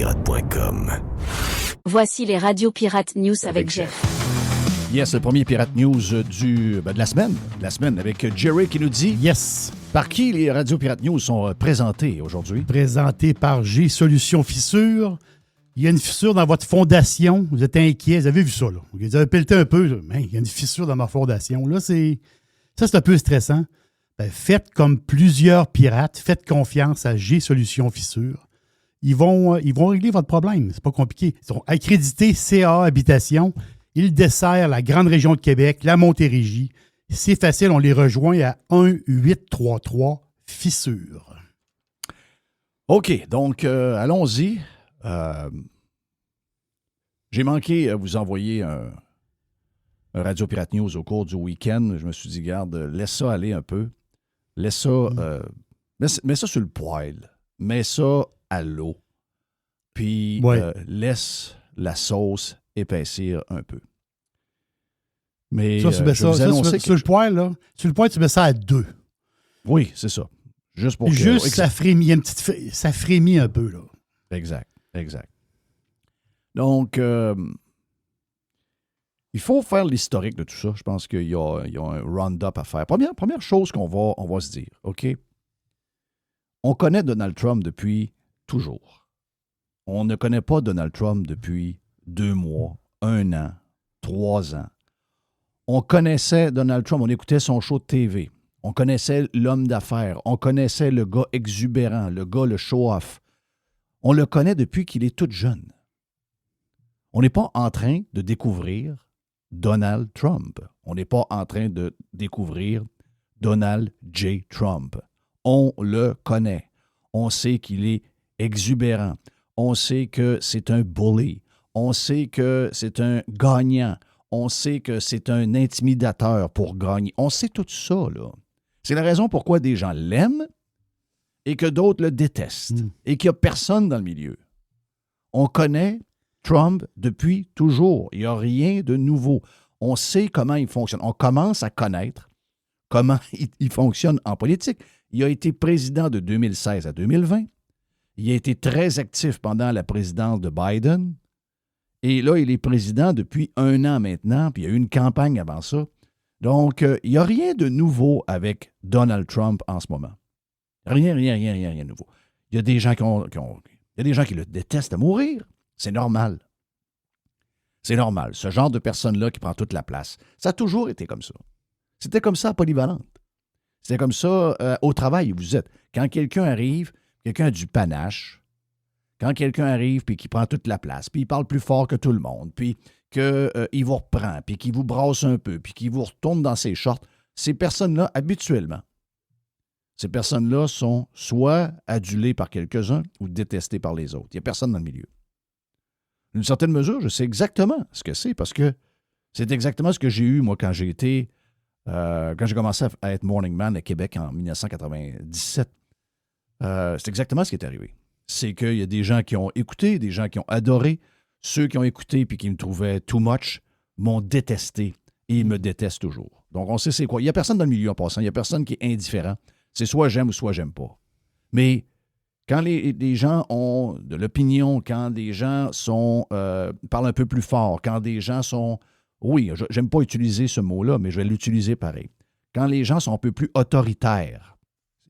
radiopirate.com. Voici les Radio Pirate News avec Jeff. Yes, le premier Pirate News de la semaine. La semaine avec Jerry qui nous dit Yes. par qui les Radio Pirate News sont présentés aujourd'hui. Présenté par G Solutions Fissure. Il y a une fissure dans votre fondation. Vous êtes inquiet. Vous avez vu ça, là. Vous avez pelleté un peu. Là. Mais il y a une fissure dans ma fondation. Là, c'est un peu stressant. Ben, faites comme plusieurs pirates. Faites confiance à G Solutions Fissure. Ils vont régler votre problème. C'est pas compliqué. Ils sont accrédités CA Habitation. Ils desserrent la grande région de Québec, la Montérégie. C'est facile, on les rejoint à 1-833-Fissure. OK, donc allons-y. J'ai manqué vous envoyer un Radio Pirate News au cours du week-end. Je me suis dit, garde, laisse ça aller un peu. Laisse ça, mets ça sur le poêle. Mets ça à l'eau. Puis laisse la sauce épaissir un peu. Mais ça, tu mets ça, sur le poêle, là. Sur le poêle, tu mets ça à 2. Oui, c'est ça. Juste pour que... Juste, ça frémit, ça frémit un peu, là. Exact. Donc, il faut faire l'historique de tout ça. Je pense qu'il y a un round-up à faire. Première chose on va se dire, OK? On connaît Donald Trump depuis toujours. On ne connaît pas Donald Trump depuis 2 mois, 1 an, 3 ans. On connaissait Donald Trump, on écoutait son show de TV. On connaissait l'homme d'affaires. On connaissait le gars exubérant, le show-off. On le connaît depuis qu'il est tout jeune. On n'est pas en train de découvrir Donald Trump. On n'est pas en train de découvrir Donald J. Trump. On le connaît. On sait qu'il est exubérant. On sait que c'est un bully. On sait que c'est un gagnant. On sait que c'est un intimidateur pour gagner. On sait tout ça, là. C'est la raison pourquoi des gens l'aiment et que d'autres le détestent et qu'il n'y a personne dans le milieu. On connaît Trump depuis toujours. Il n'y a rien de nouveau. On sait comment il fonctionne. On commence à connaître comment il fonctionne en politique. Il a été président de 2016 à 2020. Il a été très actif pendant la présidence de Biden. Et là, il est président depuis 1 an maintenant, puis il y a eu une campagne avant ça. Donc, il n'y a rien de nouveau avec Donald Trump en ce moment. Rien de nouveau. Il y a des gens il y a des gens qui le détestent à mourir. C'est normal. C'est normal. Ce genre de personne-là qui prend toute la place. Ça a toujours été comme ça. C'était comme ça à Polyvalente. C'était comme ça au travail où vous êtes. Quand quelqu'un arrive, quelqu'un a du panache. Quand quelqu'un arrive puis qui prend toute la place, puis il parle plus fort que tout le monde, puis qu'il vous reprend, puis qu'il vous brasse un peu, puis qu'il vous retourne dans ses shorts, ces personnes-là, habituellement, ces personnes-là sont soit adulées par quelques-uns ou détestées par les autres. Il n'y a personne dans le milieu. D'une certaine mesure, je sais exactement ce que c'est, parce que c'est exactement ce que j'ai eu, moi, quand j'ai commencé à être Morning Man à Québec en 1997. C'est exactement ce qui est arrivé. C'est qu'il y a des gens qui ont écouté, des gens qui ont adoré. Ceux qui ont écouté et qui me trouvaient too much m'ont détesté et ils me détestent toujours. Donc, on sait c'est quoi. Il n'y a personne dans le milieu en passant. Il n'y a personne qui est indifférent. C'est soit j'aime ou soit j'aime pas. Mais quand les gens ont de l'opinion, quand des gens parlent un peu plus fort, quand des gens sont... Oui, j'aime pas utiliser ce mot-là, mais je vais l'utiliser pareil. Quand les gens sont un peu plus autoritaires,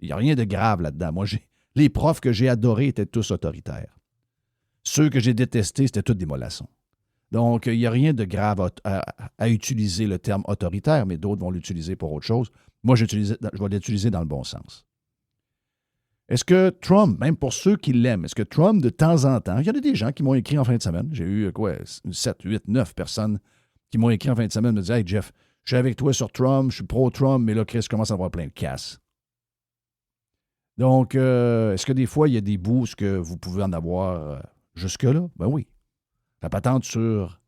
il n'y a rien de grave là-dedans. Moi, les profs que j'ai adorés étaient tous autoritaires. Ceux que j'ai détestés, c'était tous des mollassons. Donc, il n'y a rien de grave à utiliser le terme autoritaire, mais d'autres vont l'utiliser pour autre chose. Moi, je vais l'utiliser dans le bon sens. Est-ce que Trump, même pour ceux qui l'aiment, est-ce que Trump, de temps en temps, il y en a des gens qui m'ont écrit en fin de semaine, j'ai eu 7, 8, 9 personnes qui m'ont écrit en fin de semaine, me disaient « Hey Jeff, je suis avec toi sur Trump, je suis pro-Trump, mais là, Chris commence à avoir plein de casse. » Donc, est-ce que des fois, il y a des bouts que vous pouvez en avoir jusque-là? Ben oui. La patente sur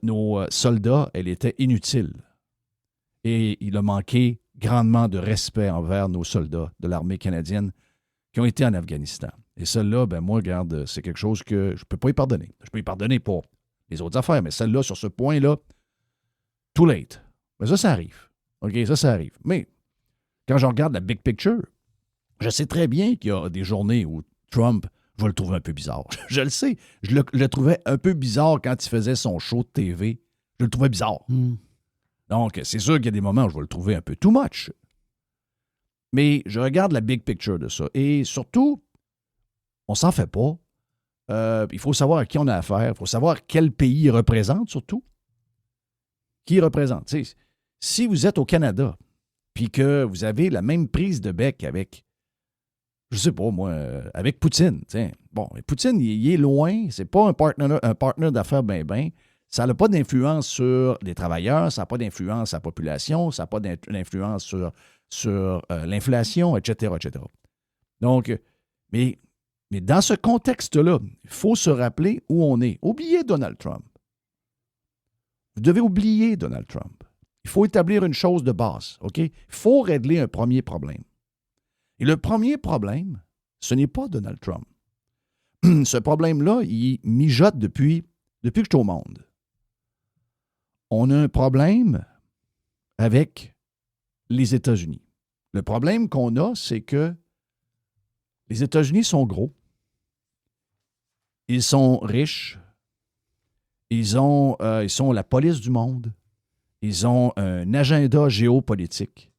nos soldats, elle était inutile. Et il a manqué grandement de respect envers nos soldats de l'armée canadienne qui ont été en Afghanistan. Et celle-là, ben moi, regarde, c'est quelque chose que je ne peux pas y pardonner. Je peux y pardonner pour les autres affaires, mais celle-là, sur ce point-là, too late. Mais ça arrive. OK, ça arrive. Mais quand je regarde la big picture, je sais très bien qu'il y a des journées où Trump je vais le trouver un peu bizarre. Je le sais. Je le trouvais un peu bizarre quand il faisait son show de TV. Je le trouvais bizarre. Donc, c'est sûr qu'il y a des moments où je vais le trouver un peu too much. Mais je regarde la big picture de ça. Et surtout, on s'en fait pas. Il faut savoir à qui on a affaire. Il faut savoir quel pays il représente, surtout. Qui il représente. T'sais, si vous êtes au Canada, puis que vous avez la même prise de bec avec, je sais pas moi, avec Poutine. T'sais. Bon, Poutine, il est loin. C'est pas un partner d'affaires ben. Ça n'a pas d'influence sur les travailleurs, ça n'a pas d'influence sur la population, ça n'a pas d'influence sur l'inflation, etc., etc. Donc, mais dans ce contexte-là, il faut se rappeler où on est. Oubliez Donald Trump. Vous devez oublier Donald Trump. Il faut établir une chose de base, OK? Il faut régler un premier problème. Et le premier problème, ce n'est pas Donald Trump. Ce problème-là, il mijote depuis que je suis au monde. On a un problème avec les États-Unis. Le problème qu'on a, c'est que les États-Unis sont gros. Ils sont riches. Ils sont la police du monde. Ils ont un agenda géopolitique.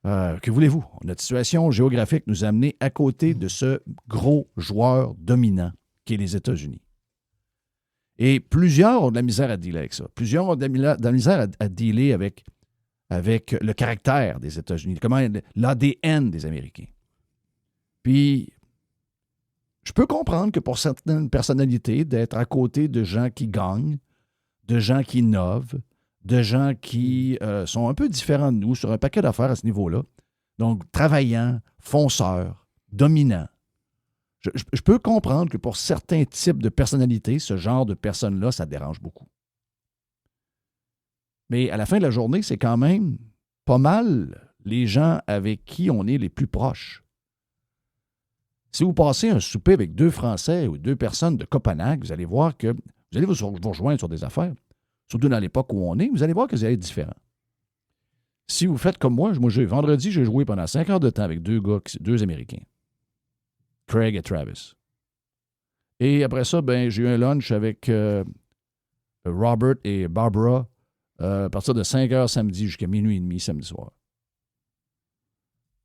Que voulez-vous? Notre situation géographique nous a amenés à côté de ce gros joueur dominant qui est les États-Unis. Et plusieurs ont de la misère à dealer avec ça. Plusieurs ont de la misère à dealer avec le caractère des États-Unis, l'ADN des Américains. Puis, je peux comprendre que pour certaines personnalités, d'être à côté de gens qui gagnent, de gens qui innovent, de gens qui sont un peu différents de nous sur un paquet d'affaires à ce niveau-là. Donc, travaillants, fonceurs, dominants. Je peux comprendre que pour certains types de personnalités, ce genre de personnes-là, ça dérange beaucoup. Mais à la fin de la journée, c'est quand même pas mal les gens avec qui on est les plus proches. Si vous passez un souper avec 2 Français ou 2 personnes de Copenhague, vous allez voir que vous allez vous rejoindre sur des affaires. Surtout dans l'époque où on est, vous allez voir que vous allez être différent. Si vous faites comme moi, vendredi, j'ai joué pendant 5 heures de temps avec 2 gars, 2 Américains. Craig et Travis. Et après ça, j'ai eu un lunch avec Robert et Barbara à partir de 5 heures samedi jusqu'à minuit et demi samedi soir.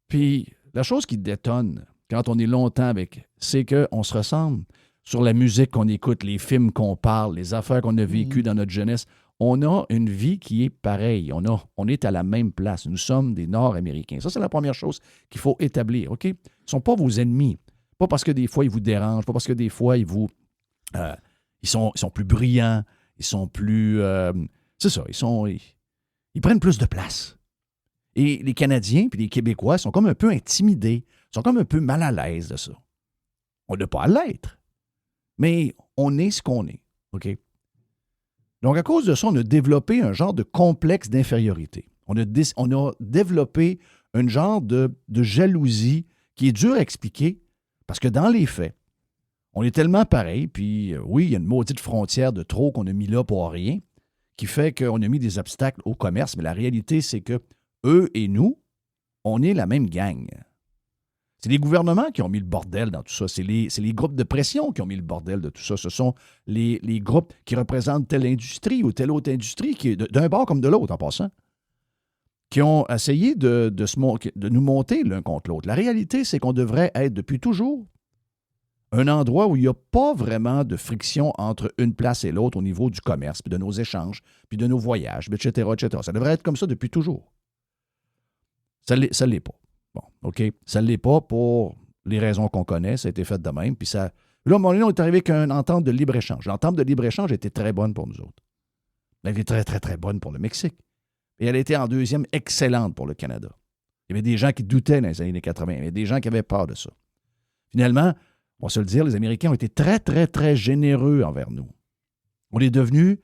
Puis, la chose qui détonne quand on est longtemps avec, c'est qu'on se ressemble sur la musique qu'on écoute, les films qu'on parle, les affaires qu'on a vécues dans notre jeunesse. On a une vie qui est pareille. On est à la même place. Nous sommes des Nord-Américains. Ça, c'est la première chose qu'il faut établir. OK? Ils ne sont pas vos ennemis. Pas parce que des fois, ils vous dérangent, pas parce que des fois, ils sont plus brillants, ils sont plus... c'est ça, ils prennent plus de place. Et les Canadiens puis les Québécois sont comme un peu intimidés, sont comme un peu mal à l'aise de ça. On n'a pas à l'être, mais on est ce qu'on est. OK? Donc, à cause de ça, on a développé un genre de complexe d'infériorité. On a développé un genre de jalousie qui est dur à expliquer, parce que dans les faits, on est tellement pareil, puis oui, il y a une maudite frontière de trop qu'on a mis là pour rien, qui fait qu'on a mis des obstacles au commerce, mais la réalité, c'est que eux et nous, on est la même gang. C'est les gouvernements qui ont mis le bordel dans tout ça. C'est les groupes de pression qui ont mis le bordel de tout ça. Ce sont les groupes qui représentent telle industrie ou telle autre industrie, qui est d'un bord comme de l'autre, en passant, qui ont essayé de nous monter l'un contre l'autre. La réalité, c'est qu'on devrait être depuis toujours un endroit où il n'y a pas vraiment de friction entre une place et l'autre au niveau du commerce, puis de nos échanges, puis de nos voyages, etc., etc. Ça devrait être comme ça depuis toujours. Ça ne l'est pas. Bon, OK. Ça ne l'est pas pour les raisons qu'on connaît. Ça a été fait de même. Puis ça. Là, on est arrivé avec une entente de libre-échange. L'entente de libre-échange a été très bonne pour nous autres. Elle était très, très, très bonne pour le Mexique. Et elle a été en deuxième excellente pour le Canada. Il y avait des gens qui doutaient dans les années 80. Il y avait des gens qui avaient peur de ça. Finalement, on va se le dire, les Américains ont été très, très, très généreux envers nous. On est devenus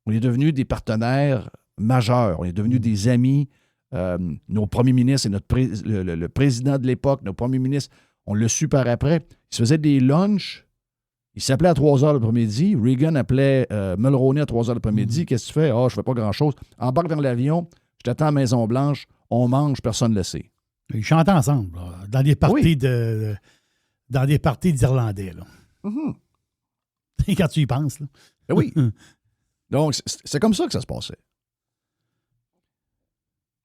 des partenaires majeurs. On est devenus des amis. Nos premiers ministres et le président de l'époque, nos premiers ministres, on l'a su par après. Ils se faisaient des lunchs. Ils s'appelaient à 3 heures l'après-midi. Reagan appelait Mulroney à 3 heures l'après-midi. Qu'est-ce que tu fais? Je fais pas grand-chose. Embarque dans l'avion. Je t'attends à Maison-Blanche. On mange, personne ne le sait. Ils chantent ensemble, là, dans des parties dans des parties d'Irlandais. Là. Quand tu y penses. Là. Ben oui. Donc, c'est comme ça que ça se passait.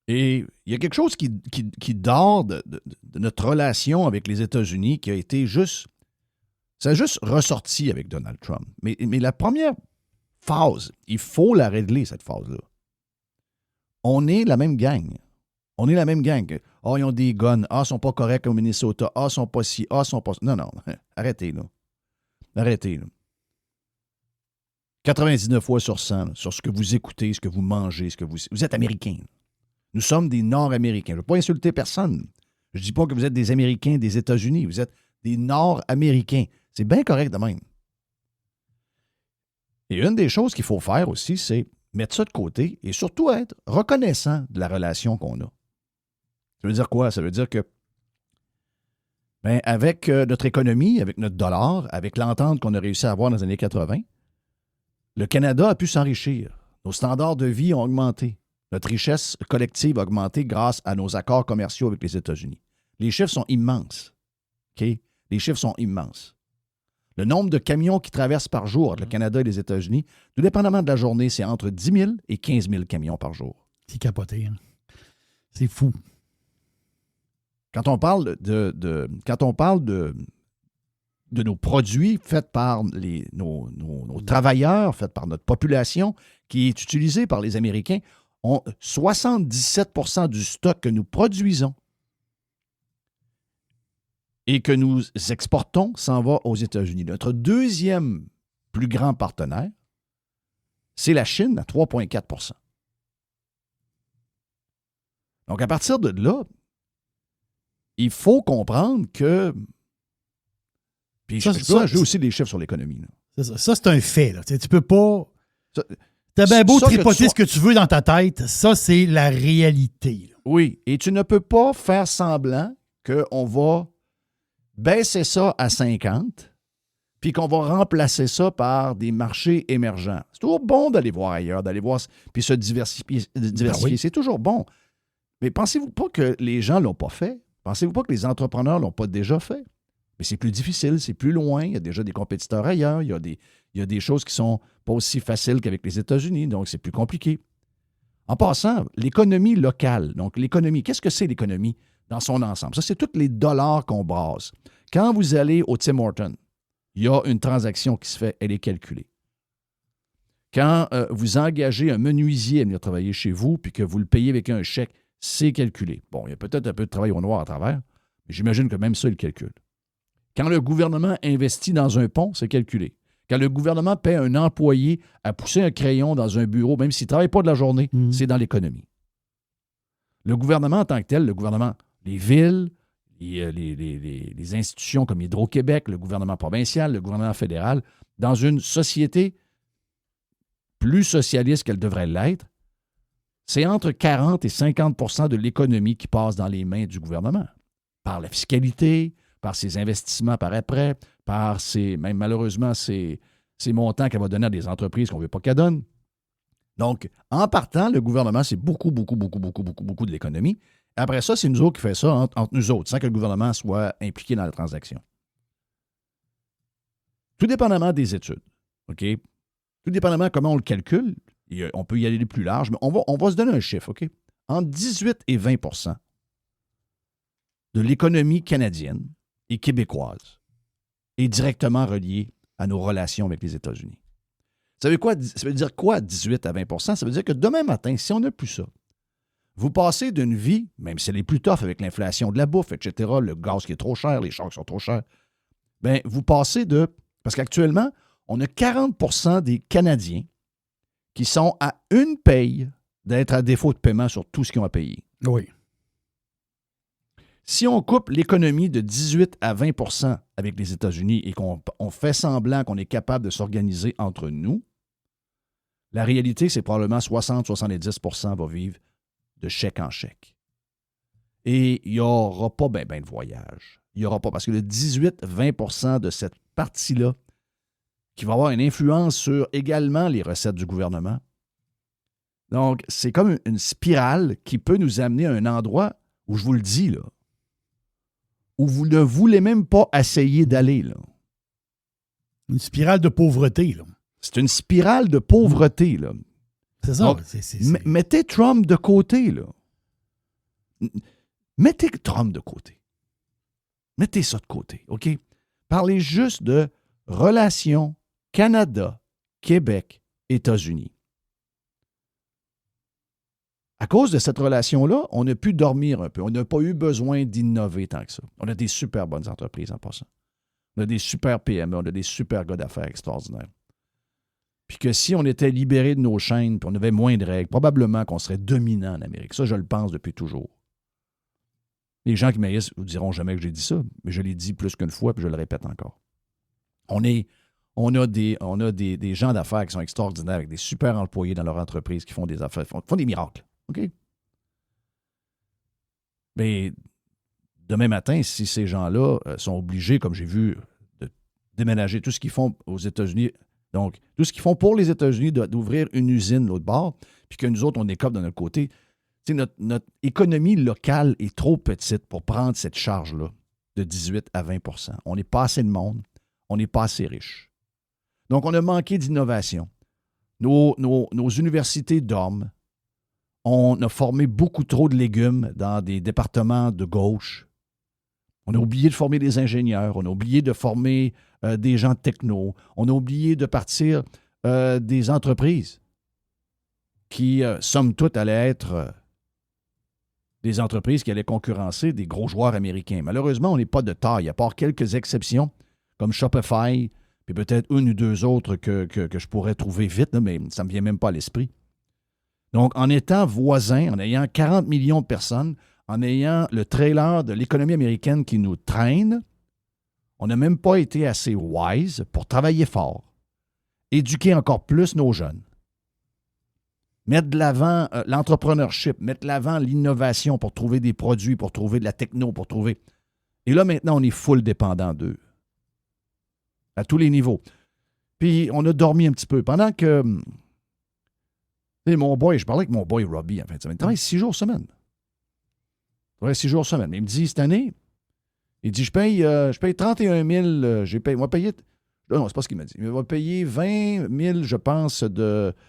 Et il y a quelque chose qui dort de notre relation avec les États-Unis qui a été juste... Ça a juste ressorti avec Donald Trump. Mais la première phase, il faut la régler, cette phase-là. On est la même gang. On est la même gang. Ah, ils ont des guns. Ah, ils sont pas corrects au Minnesota. Ah, ils sont pas ci. Ah, ils sont pas... Non, non. Arrêtez, là. Arrêtez, là. 99 fois sur 100, là, sur ce que vous écoutez, ce que vous mangez, ce que vous êtes Américains. Nous sommes des Nord-Américains. Je ne veux pas insulter personne. Je ne dis pas que vous êtes des Américains des États-Unis. Vous êtes des Nord-Américains. C'est bien correct de même. Et une des choses qu'il faut faire aussi, c'est mettre ça de côté et surtout être reconnaissant de la relation qu'on a. Ça veut dire quoi? Ça veut dire que avec notre économie, avec notre dollar, avec l'entente qu'on a réussi à avoir dans les années 80, le Canada a pu s'enrichir. Nos standards de vie ont augmenté. Notre richesse collective a augmenté grâce à nos accords commerciaux avec les États-Unis. Les chiffres sont immenses. OK? Les chiffres sont immenses. Le nombre de camions qui traversent par jour entre le Canada et les États-Unis, tout dépendamment de la journée, c'est entre 10 000 et 15 000 camions par jour. C'est capoté. Hein? C'est fou. Quand on parle de nos produits faits par nos travailleurs, faits par notre population, qui est utilisée par les Américains, 77 % du stock que nous produisons et que nous exportons s'en va aux États-Unis. Notre deuxième plus grand partenaire, c'est la Chine à 3,4 %. Donc, à partir de là, il faut comprendre que... Puis je peux ajouter aussi des chiffres sur l'économie. Ça, c'est un fait. Là. Tu peux pas... T'as bien beau tripoter ce que tu veux dans ta tête, ça, c'est la réalité. Là. Oui, et tu ne peux pas faire semblant qu'on va baisser ça à 50 puis qu'on va remplacer ça par des marchés émergents. C'est toujours bon d'aller voir ailleurs, d'aller voir, puis se diversifier. Oui. C'est toujours bon. Mais pensez-vous pas que les gens ne l'ont pas fait? Pensez-vous pas que les entrepreneurs ne l'ont pas déjà fait? Mais c'est plus difficile, c'est plus loin, il y a déjà des compétiteurs ailleurs, il y a des choses qui sont pas aussi faciles qu'avec les États-Unis, donc c'est plus compliqué. En passant, l'économie locale, donc l'économie, qu'est-ce que c'est l'économie dans son ensemble? Ça, c'est tous les dollars qu'on brasse. Quand vous allez au Tim Hortons, il y a une transaction qui se fait, elle est calculée. Quand vous engagez un menuisier à venir travailler chez vous, puis que vous le payez avec un chèque, c'est calculé. Bon, il y a peut-être un peu de travail au noir à travers, mais j'imagine que même ça, il calcule. Quand le gouvernement investit dans un pont, c'est calculé. Quand le gouvernement paie un employé à pousser un crayon dans un bureau, même s'il ne travaille pas de la journée, c'est dans l'économie. Le gouvernement en tant que tel, le gouvernement, les villes, les institutions comme Hydro-Québec, le gouvernement provincial, le gouvernement fédéral, dans une société plus socialiste qu'elle devrait l'être, c'est entre 40 et 50 % de l'économie qui passe dans les mains du gouvernement. Par la fiscalité, par ses investissements par après, par même malheureusement ces montants qu'elle va donner à des entreprises qu'on ne veut pas qu'elle donne. Donc, en partant, le gouvernement, c'est beaucoup de l'économie. Après ça, c'est nous autres qui faisons ça entre nous autres, sans que le gouvernement soit impliqué dans la transaction. Tout dépendamment des études, OK? Tout dépendamment comment on le calcule, on peut y aller plus large, mais on va se donner un chiffre, OK? Entre 18 et 20 % de l'économie canadienne et québécoise est directement reliée à nos relations avec les États-Unis. Ça veut dire quoi, 18 à 20 %? Ça veut dire que demain matin, si on n'a plus ça, vous passez d'une vie, même si elle est plus tough avec l'inflation de la bouffe, etc., le gaz qui est trop cher, les chars qui sont trop chers, bien, vous passez de... Parce qu'actuellement, on a 40 % des Canadiens qui sont à une paye d'être à défaut de paiement sur tout ce qu'ils ont à payer. Oui. Si on coupe l'économie de 18 à 20 % avec les États-Unis et qu'on fait semblant qu'on est capable de s'organiser entre nous, la réalité, c'est probablement 60-70 % va vivre de chèque en chèque. Et il n'y aura pas ben de voyage. Il n'y aura pas, parce que le 18-20 % de cette partie-là, qui va avoir une influence sur également les recettes du gouvernement. Donc, c'est comme une spirale qui peut nous amener à un endroit où, je vous le dis, là, où vous ne voulez même pas essayer d'aller, là. Une spirale de pauvreté, là. C'est une spirale de pauvreté, là. C'est ça. Donc, mettez Trump de côté, là. Mettez Trump de côté. Mettez ça de côté, OK? Parlez juste de relations Canada, Québec, États-Unis. À cause de cette relation-là, on a pu dormir un peu. On n'a pas eu besoin d'innover tant que ça. On a des super bonnes entreprises en passant. On a des super PME, on a des super gars d'affaires extraordinaires. Puis que si on était libéré de nos chaînes, puis on avait moins de règles, probablement qu'on serait dominant en Amérique. Ça, je le pense depuis toujours. Les gens qui m'haïssent vous diront jamais que j'ai dit ça, mais je l'ai dit plus qu'une fois, puis je le répète encore. On a des gens d'affaires qui sont extraordinaires, avec des super employés dans leur entreprise qui font des affaires, font des miracles. OK? Mais demain matin, si ces gens-là sont obligés, comme j'ai vu, de déménager tout ce qu'ils font aux États-Unis, donc tout ce qu'ils font pour les États-Unis, d'ouvrir une usine de l'autre bord, puis que nous autres, on écope de notre côté, notre économie locale est trop petite pour prendre cette charge-là de 18 à 20 %. On n'est pas assez de monde, on n'est pas assez riche. Donc, on a manqué d'innovation. Nos universités dorment. On a formé beaucoup trop de légumes dans des départements de gauche. On a oublié de former des ingénieurs. On a oublié de former des gens de techno. On a oublié de partir des entreprises qui, somme toute, allaient être des entreprises qui allaient concurrencer des gros joueurs américains. Malheureusement, on n'est pas de taille, à part quelques exceptions, comme Shopify, puis peut-être une ou deux autres que je pourrais trouver vite, là, mais ça ne me vient même pas à l'esprit. Donc, en étant voisin, en ayant 40 millions de personnes, en ayant le trailer de l'économie américaine qui nous traîne, on n'a même pas été assez wise pour travailler fort, éduquer encore plus nos jeunes, mettre de l'avant l'entrepreneurship, mettre de l'avant l'innovation pour trouver des produits, pour trouver de la techno, pour trouver... Et là, maintenant, on est full dépendant d'eux, à tous les niveaux. Puis, on a dormi un petit peu. Pendant que... mon boy, je parlais avec mon boy Robbie en fin de semaine. Il travaille 6 jours semaine. Il travaille 6 jours semaine. Mais il me dit, cette année, il dit, je paye 31 000, on va payer... Non, c'est pas ce qu'il m'a dit. Il va payer 20 000, je pense,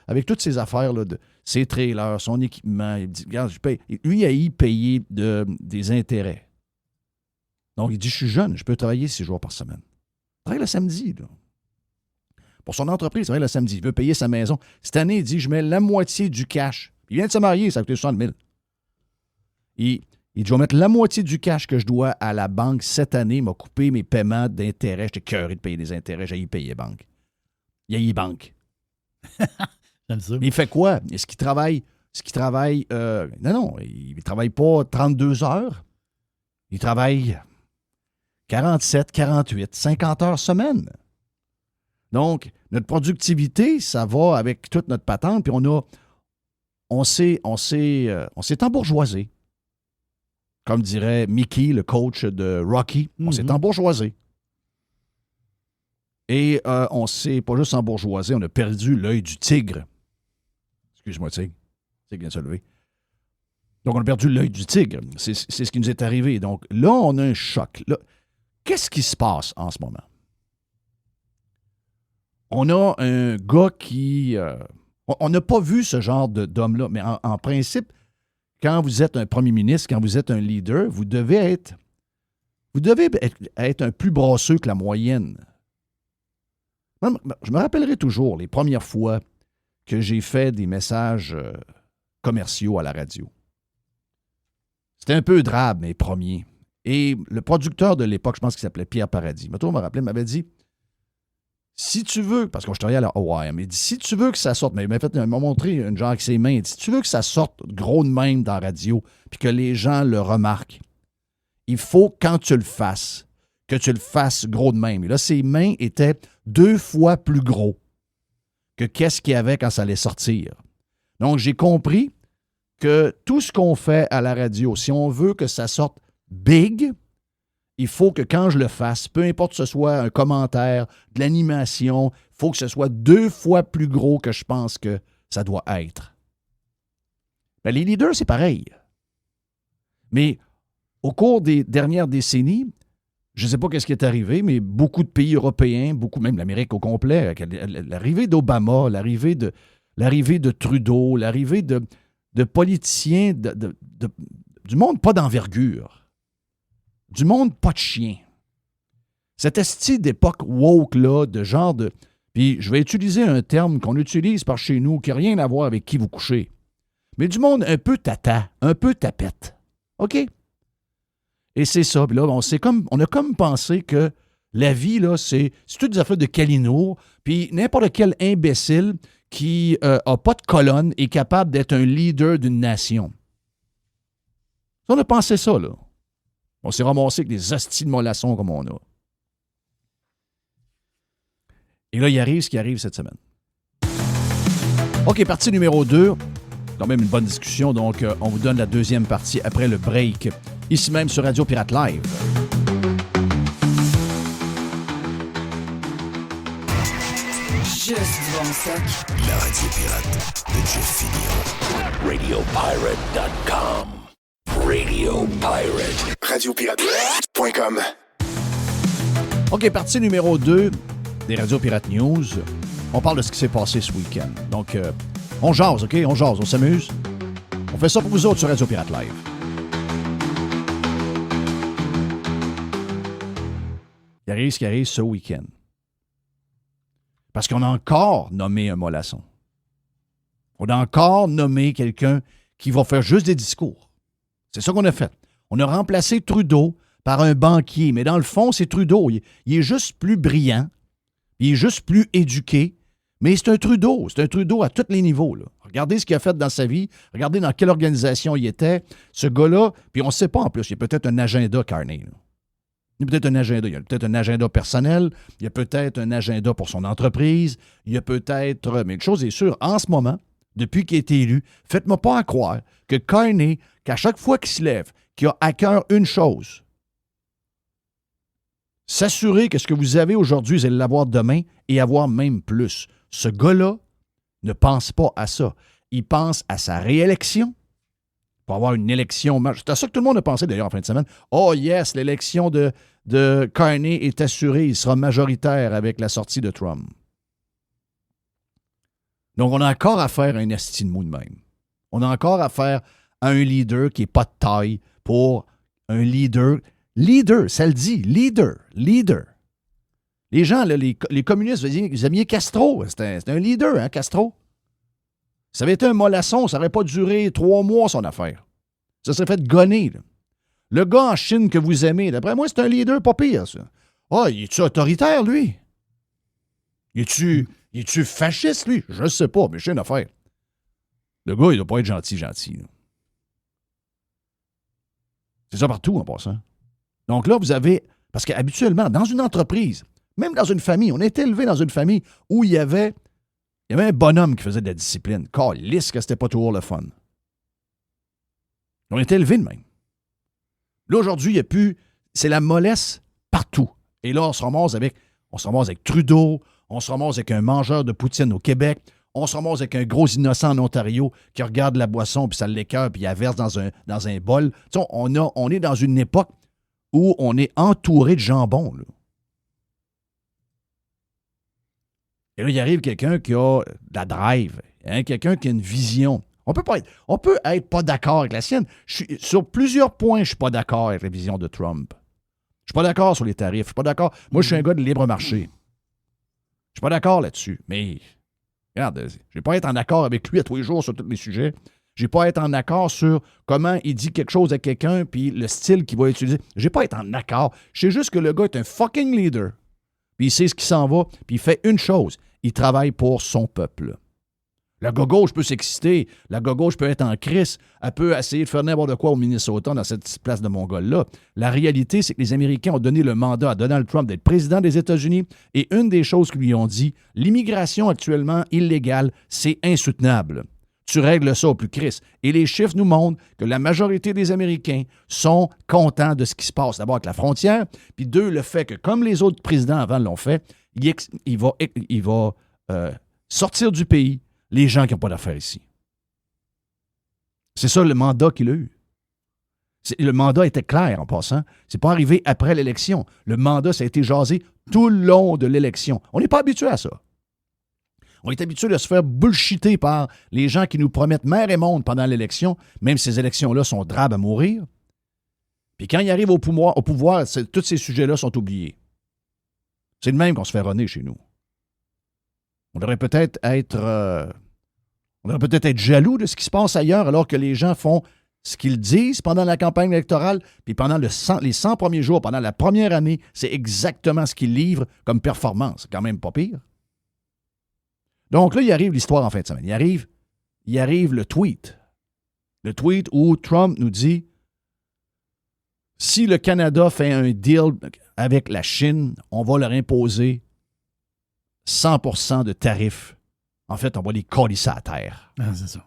avec toutes ces affaires-là, ses trailers, son équipement. Il me dit, regarde, je paye. Lui, il a y payé des intérêts. Donc, il dit, je suis jeune, je peux travailler 6 jours par semaine. Il travaille le samedi, là. Pour son entreprise, il travaille le samedi. Il veut payer sa maison. Cette année, il dit, je mets la moitié du cash. Il vient de se marier, ça a coûté 60 000. Il dit, je vais mettre la moitié du cash que je dois à la banque cette année. Il m'a coupé mes paiements d'intérêts. J'étais cœuré de payer des intérêts. J'ai y payé banque. Il y a y banque. J'aime ça. Mais il fait quoi? Est-ce qu'il travaille... non, il ne travaille pas 32 heures. Il travaille 47, 48, 50 heures semaine. Donc, notre productivité, ça va avec toute notre patente, puis on s'est embourgeoisé. Comme dirait Mickey, le coach de Rocky, on s'est embourgeoisé. Et on s'est pas juste embourgeoisé, on a perdu l'œil du tigre. Excuse-moi, tigre. Tigre vient de se lever. Donc, on a perdu l'œil du tigre. C'est ce qui nous est arrivé. Donc, là, on a un choc. Là, qu'est-ce qui se passe en ce moment? On a un gars qui... on n'a pas vu ce genre d'homme-là, mais en principe, quand vous êtes un premier ministre, quand vous êtes un leader, vous devez être un plus brasseux que la moyenne. Je me rappellerai toujours les premières fois que j'ai fait des messages commerciaux à la radio. C'était un peu drabe, mes premiers. Et le producteur de l'époque, je pense qu'il s'appelait Pierre Paradis, m'avait dit, si tu veux, parce que je travaillais à la Hawaii, mais il dit, si tu veux que ça sorte, mais il m'a montré une genre avec ses mains, il dit, si tu veux que ça sorte gros de même dans la radio, puis que les gens le remarquent, il faut, quand tu le fasses, que tu le fasses gros de même. Et là, ses mains étaient 2 fois plus gros que qu'est-ce qu'il y avait quand ça allait sortir. Donc, j'ai compris que tout ce qu'on fait à la radio, si on veut que ça sorte big, il faut que quand je le fasse, peu importe que ce soit un commentaire, de l'animation, il faut que ce soit 2 fois plus gros que je pense que ça doit être. Bien, les leaders, c'est pareil. Mais au cours des dernières décennies, Je ne sais pas ce qui est arrivé, mais beaucoup de pays européens, beaucoup, même l'Amérique au complet, l'arrivée d'Obama, l'arrivée de Trudeau, l'arrivée de politiciens, du monde pas d'envergure, du monde pas de chien. Cette esti d'époque woke-là, de genre de... Puis je vais utiliser un terme qu'on utilise par chez nous, qui n'a rien à voir avec qui vous couchez. Mais du monde un peu tata, un peu tapette. OK? Et c'est ça. Puis là, on a comme pensé que la vie, là, c'est toutes des affaires de Calinours, puis n'importe quel imbécile qui n'a pas de colonne est capable d'être un leader d'une nation. On a pensé ça, là. On s'est ramassé avec des hosties de mollassons comme on a. Et là, il arrive ce qui arrive cette semaine. OK, partie numéro 2. Quand même une bonne discussion, donc on vous donne la deuxième partie après le break, ici même sur Radio Pirate Live. Juste du bon stock. La radio pirate de Jeff Fillion. RadioPirate.com. Radio Pirate. RadioPirate.com. OK, partie numéro 2 des Radio Pirate News. On parle de ce qui s'est passé ce week-end. Donc, on jase, OK? On jase, on s'amuse. On fait ça pour vous autres sur Radio Pirate Live. Il arrive ce qui arrive ce week-end. Parce qu'on a encore nommé un mollasson. On a encore nommé quelqu'un qui va faire juste des discours. C'est ça qu'on a fait. On a remplacé Trudeau par un banquier. Mais dans le fond, c'est Trudeau. Il est juste plus brillant. Il est juste plus éduqué. Mais c'est un Trudeau. C'est un Trudeau à tous les niveaux, là. Regardez ce qu'il a fait dans sa vie. Regardez dans quelle organisation il était. Ce gars-là, puis on ne sait pas en plus, il y a peut-être un agenda, Carney, là. Il y a peut-être un agenda. Il y a peut-être un agenda personnel. Il y a peut-être un agenda pour son entreprise. Il y a peut-être... Mais une chose est sûre, en ce moment, depuis qu'il a été élu, faites-moi pas à croire que Carney, qu'à chaque fois qu'il se lève, qu'il a à cœur une chose, s'assurer que ce que vous avez aujourd'hui, vous allez l'avoir demain et avoir même plus. Ce gars-là ne pense pas à ça. Il pense à sa réélection pour avoir une élection. C'est à ça que tout le monde a pensé d'ailleurs en fin de semaine. Oh yes, l'élection de Carney est assurée. Il sera majoritaire avec la sortie de Trump. Donc, on a encore affaire à un esti de mou de même. On a encore affaire à un leader qui n'est pas de taille pour un leader. Leader, ça le dit. Leader. Les gens, là, les communistes, ils aimaient Castro. C'était un leader, hein, Castro. Ça avait été un mollasson, ça n'aurait pas duré 3 mois, son affaire. Ça serait fait gonner, là. Le gars en Chine que vous aimez, d'après moi, c'est un leader pas pire, ça. Ah, il est-tu autoritaire, lui? Il est-tu fasciste, lui? Je ne sais pas, mais j'ai une affaire. Le gars, il doit pas être gentil, là. C'est ça partout, en passant. Donc là, vous avez... Parce qu'habituellement, dans une entreprise, même dans une famille, on était élevé dans une famille où il y avait un bonhomme qui faisait de la discipline. Calisse que c'était pas toujours le fun. On était élevé de même. Là, aujourd'hui, il n'y a plus... C'est la mollesse partout. Et là, on se ramasse avec Trudeau, on se ramasse avec un mangeur de poutine au Québec, on se ramasse avec un gros innocent en Ontario qui regarde la boisson, puis ça l'écoeure, puis il la verse dans un bol. Tu sais, on est dans une époque où on est entouré de jambon, là. Et là, il arrive quelqu'un qui a de la drive, hein, quelqu'un qui a une vision. On peut être pas d'accord avec la sienne. Sur plusieurs points, je ne suis pas d'accord avec la vision de Trump. Je ne suis pas d'accord sur les tarifs. Je suis pas d'accord. Moi, je suis un gars de libre marché. Je ne suis pas d'accord là-dessus. Mais, regarde, je ne vais pas être en accord avec lui à tous les jours sur tous les sujets. Je ne vais pas être en accord sur comment il dit quelque chose à quelqu'un puis le style qu'il va utiliser. Je ne vais pas être en accord. Je sais juste que le gars est un fucking leader. Puis il sait ce qui s'en va. Puis il fait une chose. Il travaille pour son peuple. La gauche peut s'exciter. La gauche peut être en crise. Elle peut essayer de faire n'importe quoi au Minnesota, dans cette petite place de Mongol-là. La réalité, c'est que les Américains ont donné le mandat à Donald Trump d'être président des États-Unis. Et une des choses qu'ils lui ont dit, l'immigration actuellement illégale, c'est insoutenable. Tu règles ça au plus crisse. Et les chiffres nous montrent que la majorité des Américains sont contents de ce qui se passe. D'abord avec la frontière, puis 2, le fait que, comme les autres présidents avant l'ont fait, il va sortir du pays les gens qui n'ont pas d'affaires ici. C'est ça le mandat qu'il a eu. Le mandat était clair en passant. C'est pas arrivé après l'élection. Le mandat, ça a été jasé tout le long de l'élection. On n'est pas habitué à ça. On est habitué de se faire bullshiter par les gens qui nous promettent mer et monde pendant l'élection, même si ces élections-là sont drabes à mourir. Puis quand ils arrivent au pouvoir, tous ces sujets-là sont oubliés. C'est le même qu'on se fait runner chez nous. On devrait peut-être être jaloux de ce qui se passe ailleurs alors que les gens font ce qu'ils disent pendant la campagne électorale, puis pendant les 100 premiers jours, pendant la première année, c'est exactement ce qu'ils livrent comme performance. C'est quand même pas pire. Donc là, il arrive l'histoire en fin de semaine. Il arrive le tweet. Le tweet où Trump nous dit si le Canada fait un deal avec la Chine, on va leur imposer 100% de tarifs. En fait, on va les coller ça à terre. Ah, c'est ça.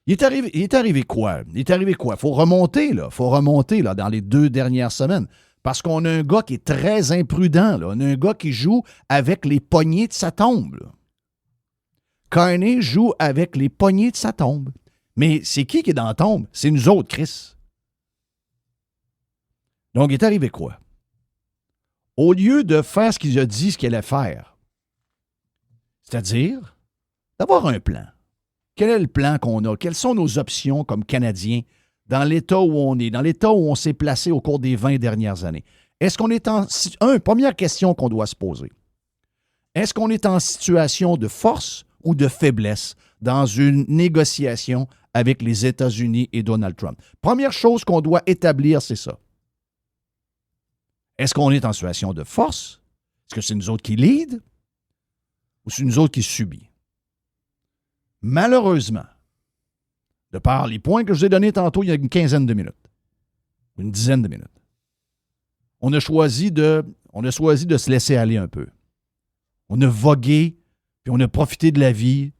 Il est arrivé quoi? Il faut remonter dans les 2 dernières semaines. Parce qu'on a un gars qui est très imprudent. Là. On a un gars qui joue avec les poignées de sa tombe. Là. Carney joue avec les poignées de sa tombe. Mais c'est qui est dans la tombe? C'est nous autres, Chris. Donc, il est arrivé quoi? Au lieu de faire ce qu'il a dit, ce qu'il allait faire, c'est-à-dire d'avoir un plan. Quel est le plan qu'on a? Quelles sont nos options comme Canadiens dans l'état où on est, dans l'état où on s'est placé au cours des 20 dernières années? Est-ce qu'on est première question qu'on doit se poser. Est-ce qu'on est en situation de force ou de faiblesse dans une négociation avec les États-Unis et Donald Trump? Première chose qu'on doit établir, c'est ça. Est-ce qu'on est en situation de force? Est-ce que c'est nous autres qui lead ou c'est nous autres qui subit? Malheureusement, de par les points que je vous ai donnés tantôt il y a une quinzaine de minutes, une dizaine de minutes, on a choisi de se laisser aller un peu. On a vogué, puis on a profité de la vie,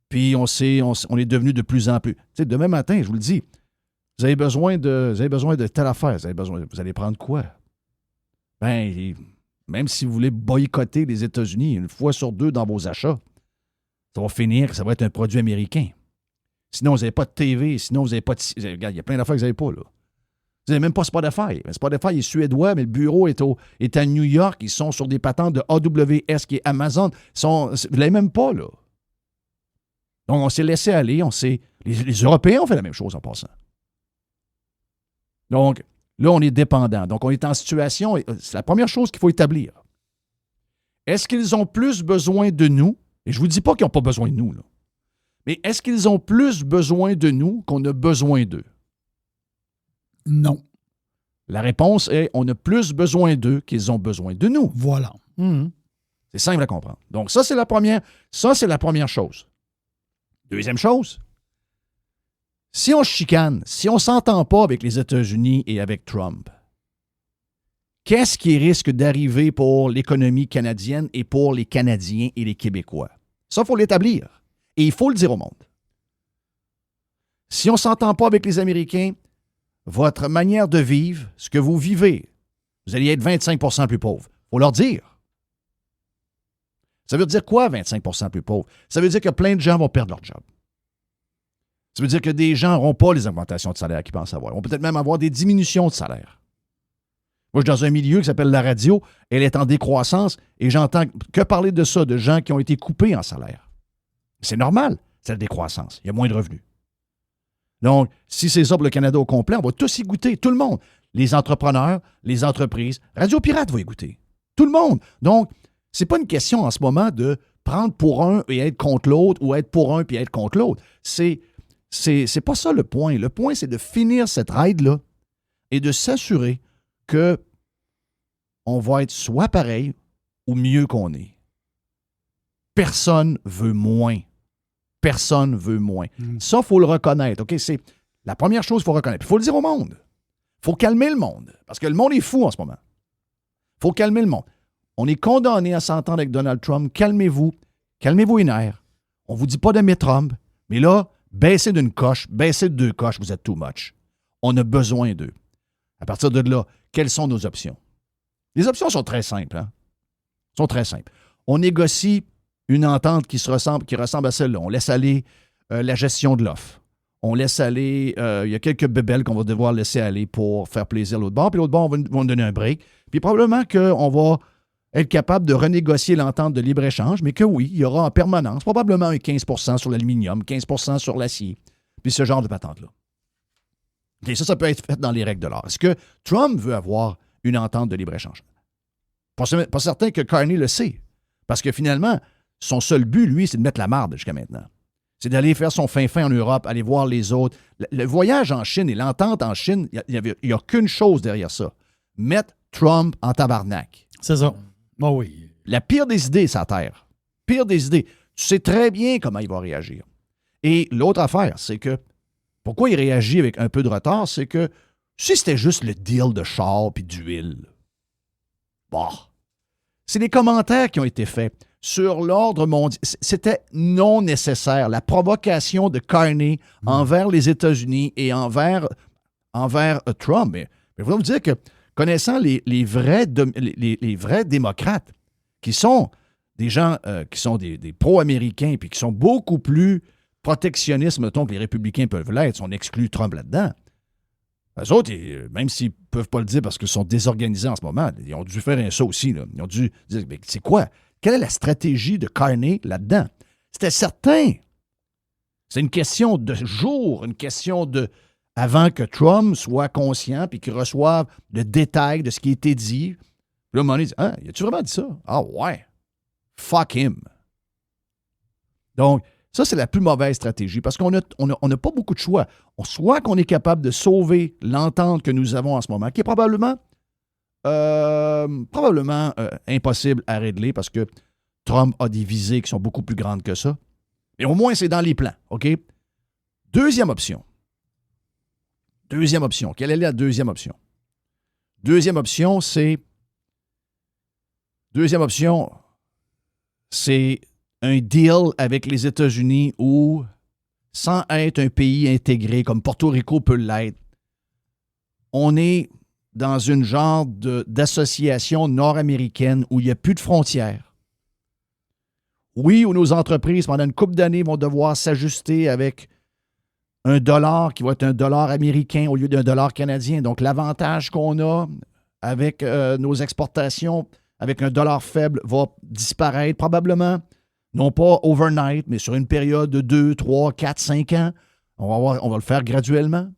puis on est devenu de plus en plus. Tu sais, demain matin, je vous le dis, vous avez besoin de telle affaire, vous allez prendre quoi? Ben, même si vous voulez boycotter les États-Unis une fois sur 2 dans vos achats, ça va être un produit américain. Sinon, vous n'avez pas de TV, sinon, vous n'avez pas de... Regarde, il y a plein d'affaires que vous n'avez pas, là. Vous n'avez même pas Spotify. Spotify est suédois, mais le bureau est à New York. Ils sont sur des patentes de AWS, qui est Amazon. Vous ne l'avez même pas, là. Donc, on s'est laissé aller. Les Européens ont fait la même chose en passant. Donc, là, on est dépendant. Donc, on est en situation... C'est la première chose qu'il faut établir. Est-ce qu'ils ont plus besoin de nous? Et je ne vous dis pas qu'ils n'ont pas besoin de nous, là. Mais est-ce qu'ils ont plus besoin de nous qu'on a besoin d'eux? Non. La réponse est on a plus besoin d'eux qu'ils ont besoin de nous. Voilà. C'est simple à comprendre. Donc, ça, c'est la première chose. Deuxième chose, si on chicane, si on ne s'entend pas avec les États-Unis et avec Trump, qu'est-ce qui risque d'arriver pour l'économie canadienne et pour les Canadiens et les Québécois? Ça, il faut l'établir. Et il faut le dire au monde. Si on ne s'entend pas avec les Américains, votre manière de vivre, ce que vous vivez, vous allez être 25% plus pauvre. Il faut leur dire. Ça veut dire quoi, 25% plus pauvre? Ça veut dire que plein de gens vont perdre leur job. Ça veut dire que des gens n'auront pas les augmentations de salaire qu'ils pensent avoir. Ils vont peut-être même avoir des diminutions de salaire. Moi, je suis dans un milieu qui s'appelle la radio. Elle est en décroissance et j'entends que parler de ça, de gens qui ont été coupés en salaire. C'est normal, c'est la décroissance. Il y a moins de revenus. Donc, si c'est ça pour le Canada au complet, on va tous y goûter, tout le monde. Les entrepreneurs, les entreprises. Radio Pirate va y goûter. Tout le monde. Donc, c'est pas une question en ce moment de prendre pour un et être contre l'autre ou être pour un puis être contre l'autre. C'est pas ça le point. Le point, c'est de finir cette ride-là et de s'assurer que on va être soit pareil ou mieux qu'on est. Personne veut moins. Personne veut moins. Ça, il faut le reconnaître. OK? C'est la première chose qu'il faut reconnaître. Il faut le dire au monde. Il faut calmer le monde. Parce que le monde est fou en ce moment. Il faut calmer le monde. On est condamné à s'entendre avec Donald Trump. Calmez-vous. Calmez-vous les nerfs. On ne vous dit pas d'aimer Trump. Mais là, baissez d'une coche, baissez de 2 coches, vous êtes too much. On a besoin d'eux. À partir de là, quelles sont nos options? Les options sont très simples. Sont très simples. On négocie une entente qui ressemble à celle-là. On laisse aller la gestion de l'offre. on laisse aller, il y a quelques bébelles qu'on va devoir laisser aller pour faire plaisir à l'autre bord, puis l'autre bord, on va nous donner un break. Puis probablement qu'on va être capable de renégocier l'entente de libre-échange, mais que oui, il y aura en permanence probablement un 15 sur l'aluminium, 15 sur l'acier, puis ce genre de patente-là. Okay, ça peut être fait dans les règles de l'art. Est-ce que Trump veut avoir une entente de libre-échange? Pas certain que Carney le sait, parce que finalement, son seul but, lui, c'est de mettre la marde jusqu'à maintenant. C'est d'aller faire son fin-fin en Europe, aller voir les autres. Le voyage en Chine et l'entente en Chine, il n'y a qu'une chose derrière ça. Mettre Trump en tabarnak. C'est ça. Oh oui. La pire des idées, c'est à terre. Pire des idées. Tu sais très bien comment il va réagir. Et l'autre affaire, c'est que pourquoi il réagit avec un peu de retard, c'est que si c'était juste le deal de char puis d'huile, bah, c'est les commentaires qui ont été faits sur l'ordre mondial. C'était non nécessaire. La provocation de Carney envers les États-Unis et envers Trump. Mais je voudrais vous dire que, connaissant les vrais démocrates, qui sont des gens qui sont des pro-américains puis qui sont beaucoup plus protectionnistes, mettons, que les républicains peuvent l'être, on exclut Trump là-dedans. Eux autres, même s'ils ne peuvent pas le dire parce qu'ils sont désorganisés en ce moment, ils ont dû faire un saut aussi. Là. Ils ont dû dire, mais c'est quoi? Quelle est la stratégie de Carney là-dedans? C'était certain. C'est une question de jour, une question de... avant que Trump soit conscient puis qu'il reçoive le détail de ce qui a été dit. Puis là, à un moment donné, il dit, ah, as-tu vraiment dit ça? Ah ouais. Fuck him. Donc, ça, c'est la plus mauvaise stratégie parce qu'on n'a pas beaucoup de choix. Soit qu'on est capable de sauver l'entente que nous avons en ce moment, qui est probablement impossible à régler parce que Trump a des visées qui sont beaucoup plus grandes que ça. Mais au moins, c'est dans les plans, OK? Deuxième option. Quelle est la deuxième option? Deuxième option, c'est un deal avec les États-Unis où, sans être un pays intégré comme Porto Rico peut l'être, on est dans une genre d'association nord-américaine où il n'y a plus de frontières. Oui, où nos entreprises, pendant une couple d'années, vont devoir s'ajuster avec un dollar qui va être un dollar américain au lieu d'un dollar canadien. Donc, l'avantage qu'on a avec nos exportations, avec un dollar faible, va disparaître probablement, non pas overnight, mais sur une période de 2, 3, 4, 5 ans. On va le faire graduellement.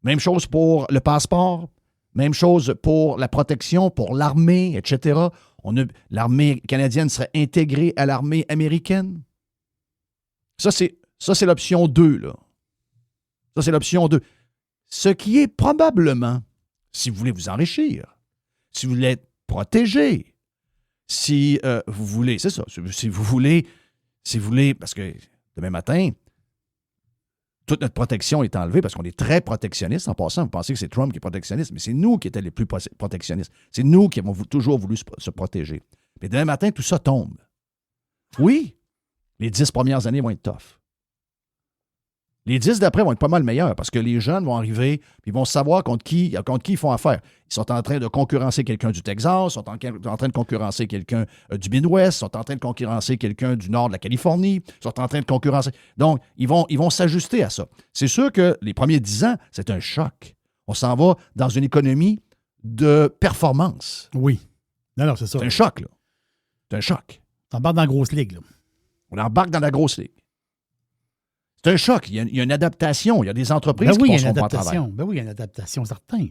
Même chose pour le passeport, même chose pour la protection, pour l'armée, etc. L'armée canadienne serait intégrée à l'armée américaine. Ça, c'est l'option 2, là. Ça, c'est l'option 2. Ce qui est probablement, si vous voulez vous enrichir, si vous voulez être protégé, si vous voulez, c'est ça, si vous voulez, parce que demain matin, toute notre protection est enlevée parce qu'on est très protectionniste. En passant, vous pensez que c'est Trump qui est protectionniste, mais c'est nous qui étions les plus protectionnistes. C'est nous qui avons toujours voulu se protéger. Mais demain matin, tout ça tombe. Oui, les 10 premières années vont être tough. Les 10 d'après vont être pas mal meilleurs parce que les jeunes vont arriver et ils vont savoir contre qui ils font affaire. Ils sont en train de concurrencer quelqu'un du Texas, ils sont en train de concurrencer quelqu'un du Midwest, ils sont en train de concurrencer quelqu'un du nord de la Californie, ils sont en train de concurrencer. Donc, ils vont s'ajuster à ça. C'est sûr que les premiers 10 ans, c'est un choc. On s'en va dans une économie de performance. Oui. Non, c'est ça. C'est un choc, là. C'est un choc. On embarque dans la grosse ligue, là. On embarque dans la grosse ligue. C'est un choc. Il y a une adaptation. Il y a des entreprises qui passeront pas à travers. Ben oui, il y a une adaptation, certain.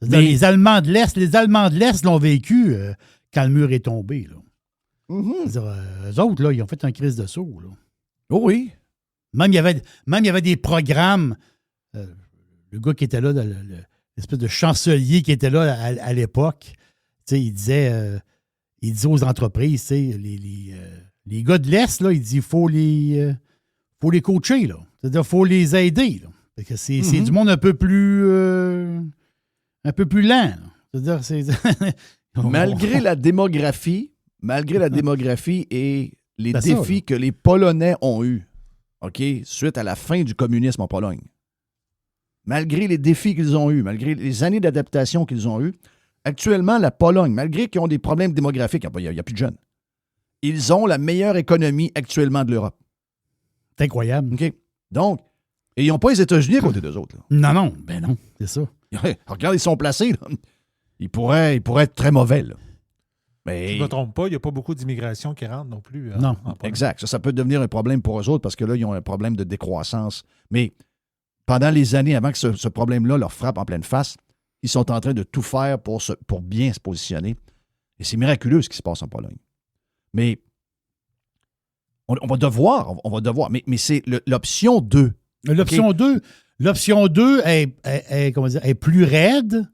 Les Allemands de l'Est l'ont vécu quand le mur est tombé. Là. Mm-hmm. Eux autres, là, ils ont fait un crise de saut. Là. Oh oui. Même il y avait des programmes. Le gars qui était là, l'espèce de chancelier qui était là à l'époque, il disait aux entreprises, les gars de l'Est, là, il dit il faut les coacher, là. C'est-à-dire qu'il faut les aider. Là. Fait que c'est du monde un peu plus lent. Là. C'est-à-dire, malgré la démographie et les défis que les Polonais ont eus, OK, suite à la fin du communisme en Pologne, malgré les défis qu'ils ont eus, malgré les années d'adaptation qu'ils ont eues, actuellement, la Pologne, malgré qu'ils ont des problèmes démographiques, il n'y a plus de jeunes, ils ont la meilleure économie actuellement de l'Europe. C'est incroyable. OK. Donc, et ils n'ont pas les États-Unis à côté d'eux autres. Là. Non, non, c'est ça. Regarde, ils sont placés. Là. Ils pourraient être très mauvais. Là. Je Mais, ne me trompe pas, il n'y a pas beaucoup d'immigration qui rentre non plus. Non, en Pologne. exact. Ça peut devenir un problème pour eux autres parce que là, ils ont un problème de décroissance. Mais pendant les années avant que ce problème-là leur frappe en pleine face, ils sont en train de tout faire pour bien se positionner. Et c'est miraculeux ce qui se passe en Pologne. Mais on va devoir. Mais c'est l'option 2. L'option 2 est plus raide,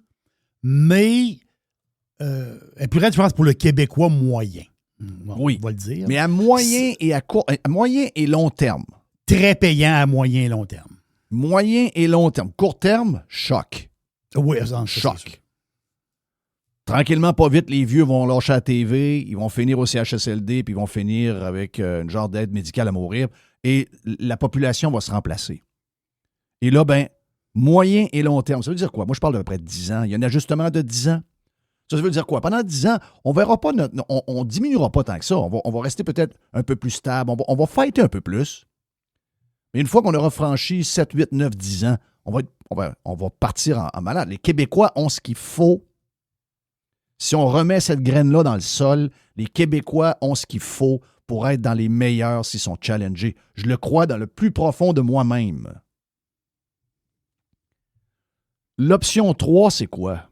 mais est plus raide, je pense, pour le Québécois moyen. Oui. On va le dire. Mais à moyen et long terme. Très payant à moyen et long terme. Moyen et long terme. Court terme, choc. Oui, ça, c'est sûr. Choc. Tranquillement, pas vite, les vieux vont lâcher la TV, ils vont finir au CHSLD, puis ils vont finir avec une genre d'aide médicale à mourir, et la population va se remplacer. Et là, moyen et long terme, ça veut dire quoi? Moi, je parle d'à peu près de 10 ans. Il y a un ajustement de 10 ans. Ça veut dire quoi? Pendant 10 ans, on verra pas on diminuera pas tant que ça. On va rester peut-être un peu plus stable. On va fighter un peu plus. Mais une fois qu'on aura franchi 7, 8, 9, 10 ans, on va partir en malade. Les Québécois ont ce qu'il faut. Si on remet cette graine-là dans le sol, les Québécois ont ce qu'il faut pour être dans les meilleurs s'ils sont challengés. Je le crois dans le plus profond de moi-même. L'option 3, c'est quoi?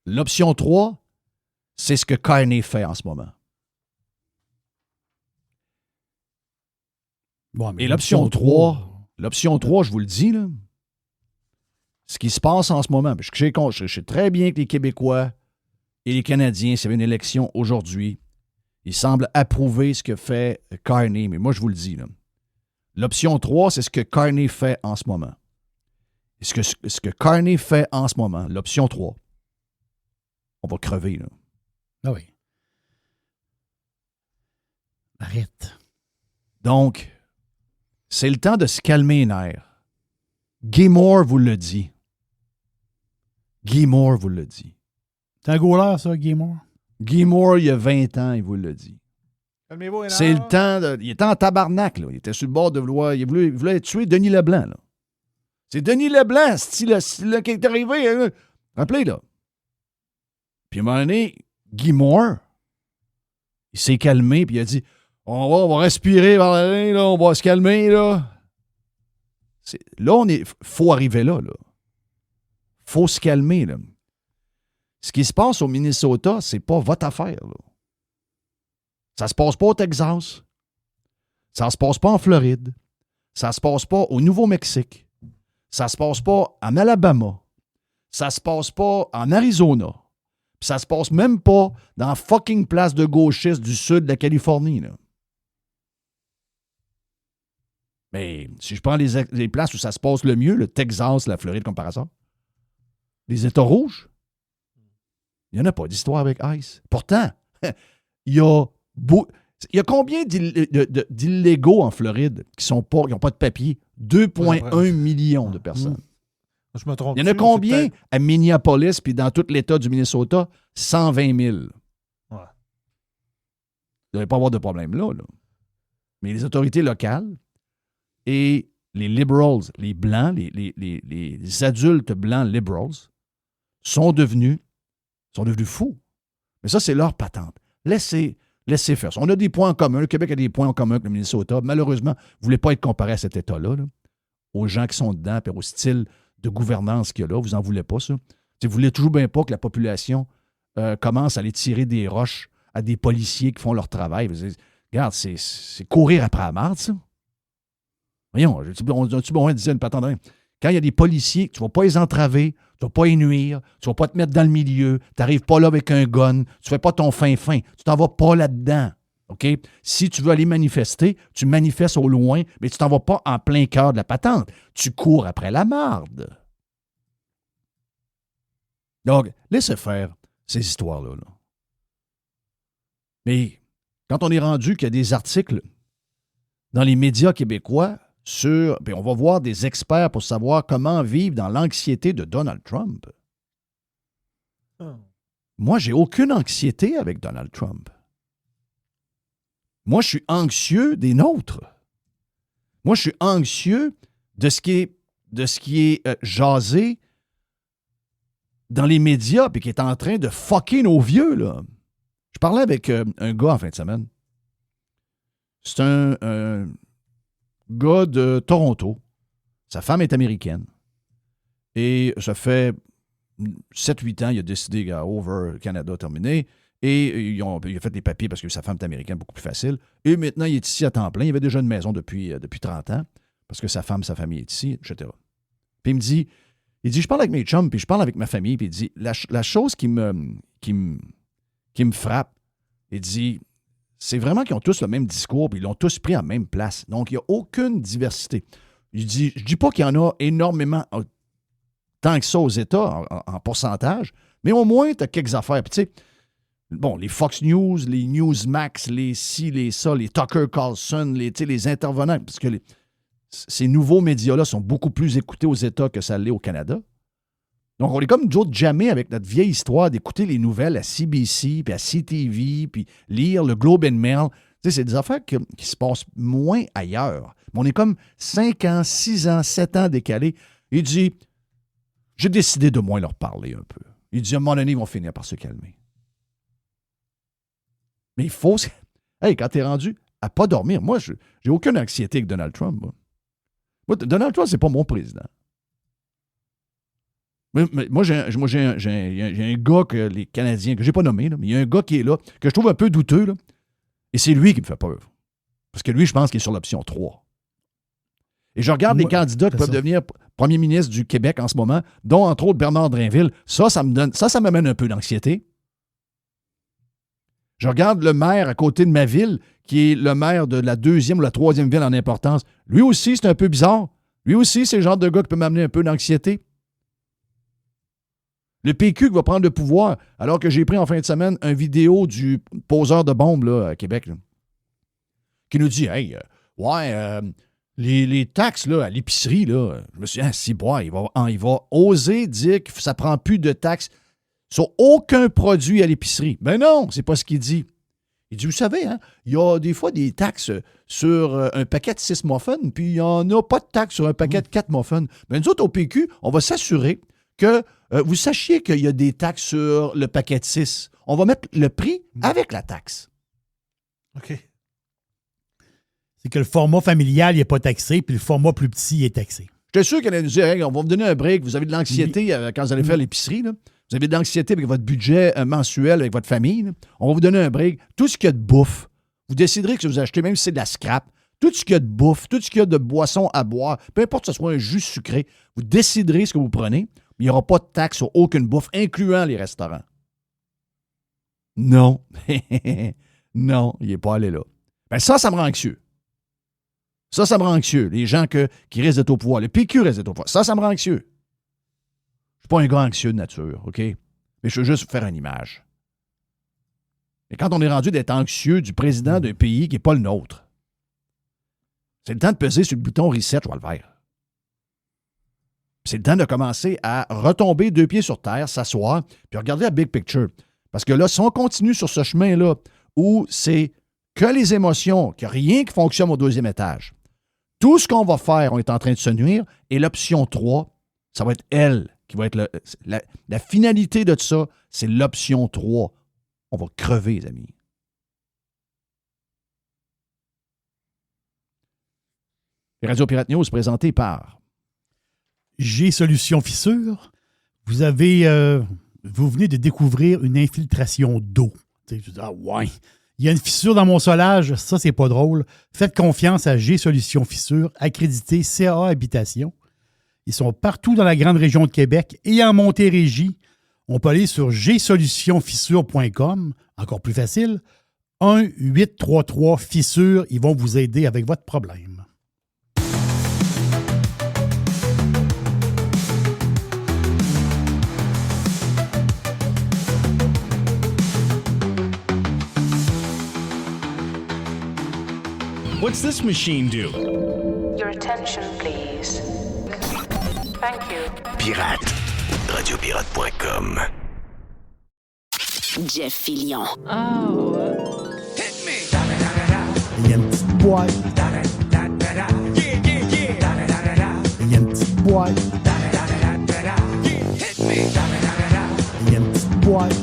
L'option 3, c'est ce que Carney fait en ce moment. Bon, mais Et l'option 3, je vous le dis, là, ce qui se passe en ce moment, je sais très bien que les Québécois et les Canadiens, s'il y avait une élection aujourd'hui, ils semblent approuver ce que fait Carney, mais moi, je vous le dis. Là, l'option 3, c'est ce que Carney fait en ce moment. Et ce que Carney fait en ce moment, l'option 3, on va crever. Là. Ah oui. Arrête. Donc, c'est le temps de se calmer les nerfs. Guy Moore vous le dit. Guy Moore vous le dit. C'est un goaler, ça, Guy Moore? Guy Moore, il y a 20 ans, il vous le dit. Calmez-vous, C'est le temps. Il était en tabarnak, là. Il était sur le bord de vouloir. Il voulait tuer Denis Leblanc, là. C'est Denis Leblanc, style qui est arrivé. Hein. Rappelez, là. Puis à un moment donné, Guy Moore, il s'est calmé, puis il a dit on va respirer vers la ligne, là, on va se calmer, là. Là, faut arriver là. Faut se calmer, là. Ce qui se passe au Minnesota, c'est pas votre affaire, là. Ça se passe pas au Texas. Ça se passe pas en Floride. Ça se passe pas au Nouveau-Mexique. Ça se passe pas en Alabama. Ça se passe pas en Arizona. Puis ça se passe même pas dans la fucking place de gauchistes du sud de la Californie, là. Mais si je prends les places où ça se passe le mieux, le Texas, la Floride, comme par hasard, les États rouges, il n'y en a pas d'histoire avec ICE. Pourtant, il y a combien d'illégaux en Floride qui n'ont pas de papier? 2,1 millions de personnes. Je me trompe. Il y en a combien à Minneapolis puis dans tout l'État du Minnesota? 120 000. Ouais. Il ne devrait pas avoir de problème là. Mais les autorités locales et les liberals, les blancs, les adultes blancs liberals sont devenus fous. Mais ça, c'est leur patente. Laissez faire. On a des points en commun. Le Québec a des points en commun avec le Minnesota. Malheureusement, vous ne voulez pas être comparé à cet État-là, là, aux gens qui sont dedans, puis au style de gouvernance qu'il y a là. Vous n'en voulez pas, ça. Vous voulez toujours bien pas que la population commence à aller tirer des roches à des policiers qui font leur travail. Regarde, c'est courir après la marde, ça. Voyons, on disait une patente. Quand il y a des policiers, tu ne vas pas les entraver, tu ne vas pas les nuire, tu ne vas pas te mettre dans le milieu, tu n'arrives pas là avec un gun, tu ne fais pas ton fin-fin, tu t'en vas pas là-dedans. OK? Si tu veux aller manifester, tu manifestes au loin, mais tu t'en vas pas en plein cœur de la patente. Tu cours après la marde. Donc, laissez faire ces histoires-là. Là. Mais quand on est rendu qu'il y a des articles dans les médias québécois on va voir des experts pour savoir comment vivre dans l'anxiété de Donald Trump. Moi, j'ai aucune anxiété avec Donald Trump. Moi, je suis anxieux des nôtres. Moi, je suis anxieux de ce qui est jasé dans les médias puis qui est en train de fucker nos vieux, là. Je parlais avec un gars en fin de semaine. C'est un gars de Toronto. Sa femme est américaine. Et ça fait 7-8 ans, il a décidé à Over Canada terminé. Et il a fait les papiers parce que sa femme est américaine, beaucoup plus facile. Et maintenant, il est ici à temps plein. Il avait déjà une maison depuis 30 ans parce que sa famille est ici, etc. Puis il me dit, je parle avec mes chums, puis je parle avec ma famille, puis il dit, la chose qui me frappe, il dit, c'est vraiment qu'ils ont tous le même discours, puis ils l'ont tous pris en même place. Donc, il n'y a aucune diversité. Il dit, je ne dis pas qu'il y en a énormément, tant que ça aux États, en pourcentage, mais au moins, tu as quelques affaires. Puis tu sais, bon, les Fox News, les Newsmax, les ci, les ça, les Tucker Carlson, les intervenants, parce que ces nouveaux médias-là sont beaucoup plus écoutés aux États que ça l'est au Canada. Donc, on est comme d'autres jamais avec notre vieille histoire d'écouter les nouvelles à CBC, puis à CTV, puis lire le Globe and Mail. Tu sais, c'est des affaires qui se passent moins ailleurs. Mais on est comme 5 ans, 6 ans, 7 ans décalés. Il dit, j'ai décidé de moins leur parler un peu. Il dit, à un moment donné, ils vont finir par se calmer. Mais il faut... Hey, quand t'es rendu à pas dormir, moi, j'ai aucune anxiété avec Donald Trump. Moi, Donald Trump, c'est pas mon président. Moi, j'ai un gars que les Canadiens, que j'ai pas nommé, là, mais il y a un gars qui est là, que je trouve un peu douteux, là, et c'est lui qui me fait peur. Parce que lui, je pense qu'il est sur l'option 3. Et je regarde les candidats qui peuvent devenir premier ministre du Québec en ce moment, dont, entre autres, Bernard Drinville. Ça m'amène un peu d'anxiété. Je regarde le maire à côté de ma ville, qui est le maire de la 2e ou la 3e ville en importance. Lui aussi, c'est un peu bizarre. Lui aussi, c'est le genre de gars qui peut m'amener un peu d'anxiété. Le PQ qui va prendre le pouvoir, alors que j'ai pris en fin de semaine une vidéo du poseur de bombes là, à Québec, là, qui nous dit, hey, les taxes là, à l'épicerie, là, je me suis dit, si bois, il va oser dire que ça ne prend plus de taxes sur aucun produit à l'épicerie. Ben non, c'est pas ce qu'il dit. Il dit, vous savez, hein, il y a des fois des taxes sur un paquet de 6 muffins, puis il n'y en a pas de taxes sur un paquet de 4 muffins. Mais nous autres, au PQ, on va s'assurer que vous sachiez qu'il y a des taxes sur le paquet de 6. On va mettre le prix avec la taxe. OK. C'est que le format familial n'est pas taxé, puis le format plus petit est taxé. J'étais sûr qu'elle allait nous dire, hey, on va vous donner un break, vous avez de l'anxiété quand vous allez faire l'épicerie, là. Vous avez de l'anxiété avec votre budget mensuel avec votre famille, là. On va vous donner un break. Tout ce qu'il y a de bouffe, vous déciderez que si vous achetez, même si c'est de la scrap, tout ce qu'il y a de bouffe, tout ce qu'il y a de boisson à boire, peu importe que ce soit un jus sucré, vous déciderez ce que vous prenez. Il n'y aura pas de taxe sur aucune bouffe, incluant les restaurants. Non. Non, il n'est pas allé là. Ben ça me rend anxieux. Ça me rend anxieux. Les gens qui risquent d'être au pouvoir. Le PQ risque d'être au pouvoir. Ça me rend anxieux. Je ne suis pas un gars anxieux de nature, OK? Mais je veux juste vous faire une image. Et quand on est rendu d'être anxieux du président d'un pays qui n'est pas le nôtre, c'est le temps de peser sur le bouton reset, je vais le faire. C'est le temps de commencer à retomber 2 pieds sur terre, s'asseoir, puis regarder la big picture. Parce que là, si on continue sur ce chemin-là, où c'est que les émotions, qu'il n'y a rien qui fonctionne au 2e étage, tout ce qu'on va faire, on est en train de se nuire, et l'option 3, ça va être elle qui va être la finalité de tout ça, c'est l'option 3. On va crever, les amis. Les Radio Pirate News présentés par G-Solution Fissure. Vous venez de découvrir une infiltration d'eau. Tu sais, je dis, ah ouais, il y a une fissure dans mon solage, ça, c'est pas drôle. Faites confiance à G-Solution Fissure, accrédité CA Habitation. Ils sont partout dans la grande région de Québec et en Montérégie. On peut aller sur gsolutionfissure.com, encore plus facile, 1-833-Fissure. Ils vont vous aider avec votre problème. What's this machine do? Your attention, please. Thank you. Pirate. Radiopirate.com. Jeff Fillion. Il y a une petite boîte boîte. Il y a une petite boîte.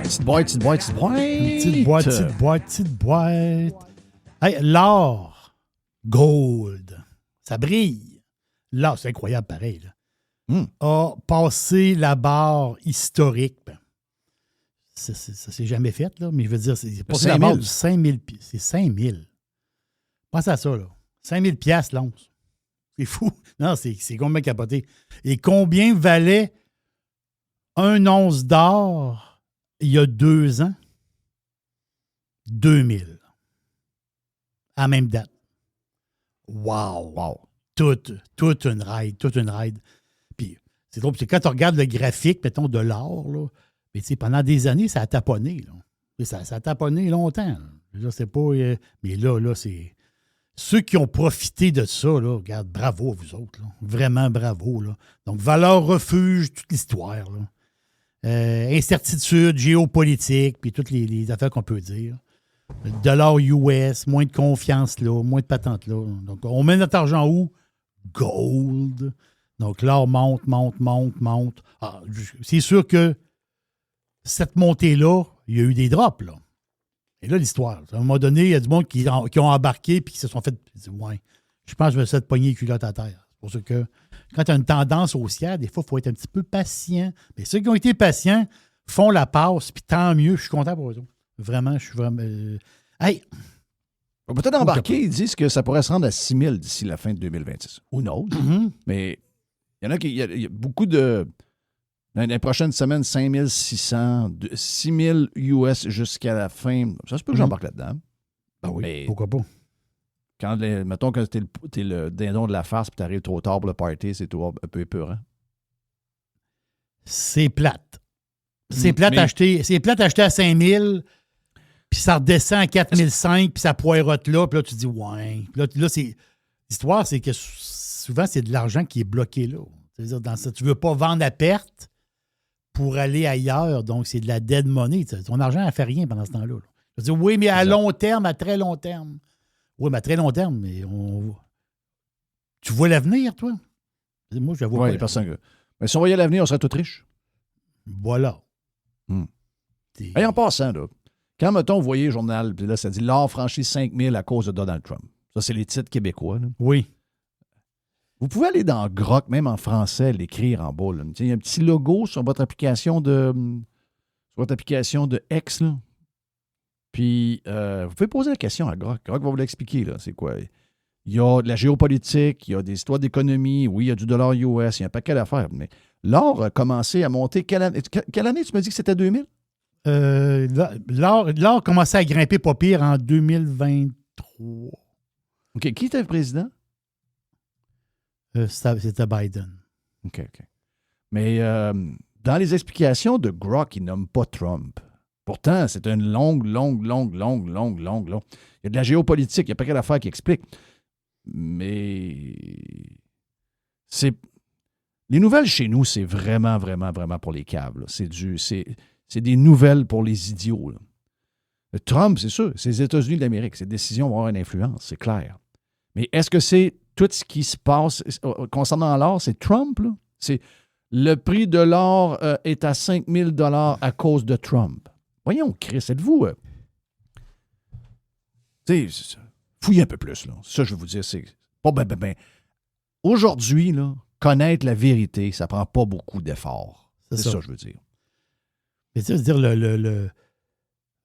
Petite boîte, petite boîte, petite boîte. Petite boîte, petite boîte, petite boîte. Hey, l'or, gold, ça brille. L'or, c'est incroyable pareil, là. A passé la barre historique. Ben, ça s'est jamais fait, là, mais je veux dire, c'est passé la barre du 5 000. C'est 5 000. Pense à ça, là. 5 000 piastres l'once. C'est fou. Non, c'est complètement capoté. Et combien valait un once d'or il y a 2 ans? 2 000. À la même date. Wow! Toute une ride. Puis, c'est drôle, c'est quand tu regardes le graphique, mettons, de l'or, là, mais tu sais, pendant des années, ça a taponné, là. Ça a taponné longtemps. Là. Je sais pas, mais là, c'est... Ceux qui ont profité de ça, là, regarde, bravo à vous autres. Là. Vraiment bravo. Là. Donc, valeur refuge, toute l'histoire. Là. Incertitude géopolitique, puis toutes les affaires qu'on peut dire. Le dollar US, moins de confiance là, moins de patente là. Donc, on met notre argent où? Gold. Donc, l'or monte. Ah, c'est sûr que cette montée-là, il y a eu des drops, là. Et là, l'histoire. À un moment donné, il y a du monde qui ont embarqué puis qui se sont fait... Ouais, je pense que je me suis fait pogner les culottes à terre. C'est pour ça que quand tu as une tendance haussière, des fois, il faut être un petit peu patient. Mais ceux qui ont été patients font la passe, puis tant mieux. Je suis content pour eux autres. Vraiment, je suis vraiment... Hey! On peut peut-être embarquer, ils disent que ça pourrait se rendre à 6 000 d'ici la fin de 2026. Who knows? Mais il y en a qui... Il y a beaucoup de... Dans les prochaines semaines, 5 600, 6 000 US jusqu'à la fin. Ça se peut que j'embarque là-dedans. Ben oui, mais pourquoi pas? Quand mettons que t'es le dindon de la farce et t'arrives trop tard pour le party, c'est tout un peu épeurant. C'est plate. C'est plate acheter à 5 000, puis ça redescend à 4 500, puis ça poirote là, puis là, tu dis, ouais. Puis là l'histoire, c'est que souvent, c'est de l'argent qui est bloqué là. C'est-à-dire, dans ça, tu ne veux pas vendre à perte pour aller ailleurs, donc c'est de la dead money. Ton argent ne fait rien pendant ce temps-là. Là. Je veux dire, oui, mais à long terme, à très long terme. Oui, mais à très long terme, mais tu vois l'avenir, toi? Moi, je la vois pas. Personne. Mais si on voyait l'avenir, on serait tous riches. Voilà. Et en passant, là, quand, mettons, vous voyez le journal, puis là, ça dit « L'or franchit 5 000 à cause de Donald Trump ». Ça, c'est les titres québécois. Là. Oui. Vous pouvez aller dans Grok, même en français, l'écrire en bas. Là. Il y a un petit logo sur votre application de X. Là. Puis, vous pouvez poser la question à Grok. Grok va vous l'expliquer. Là. C'est quoi? Il y a de la géopolitique, il y a des histoires d'économie, oui, il y a du dollar US, il y a un paquet d'affaires. Mais l'or a commencé à monter. Quelle année tu me dis que c'était 2000? L'or commençait à grimper pas pire en 2023. OK. Qui était le président? C'était Biden. OK. Mais dans les explications de Grok, il nomme pas Trump. Pourtant, c'est une longue. Il y a de la géopolitique, il y a pas qu'à d'affaires qui explique. Mais les nouvelles chez nous, c'est vraiment pour les caves. Là. C'est des nouvelles pour les idiots. Là. Trump, c'est sûr, c'est les États-Unis d'Amérique. Ses décisions vont avoir une influence, c'est clair. Mais est-ce que c'est tout ce qui se passe concernant l'or, c'est Trump? Là? C'est le prix de l'or est à 5 000 $ à cause de Trump. Voyons, Chris, êtes-vous... fouillez un peu plus. Là. Ça, je vais vous dire, c'est pas ben. Aujourd'hui, là, connaître la vérité, ça prend pas beaucoup d'efforts. C'est ça que je veux dire. Mais tu sais, dire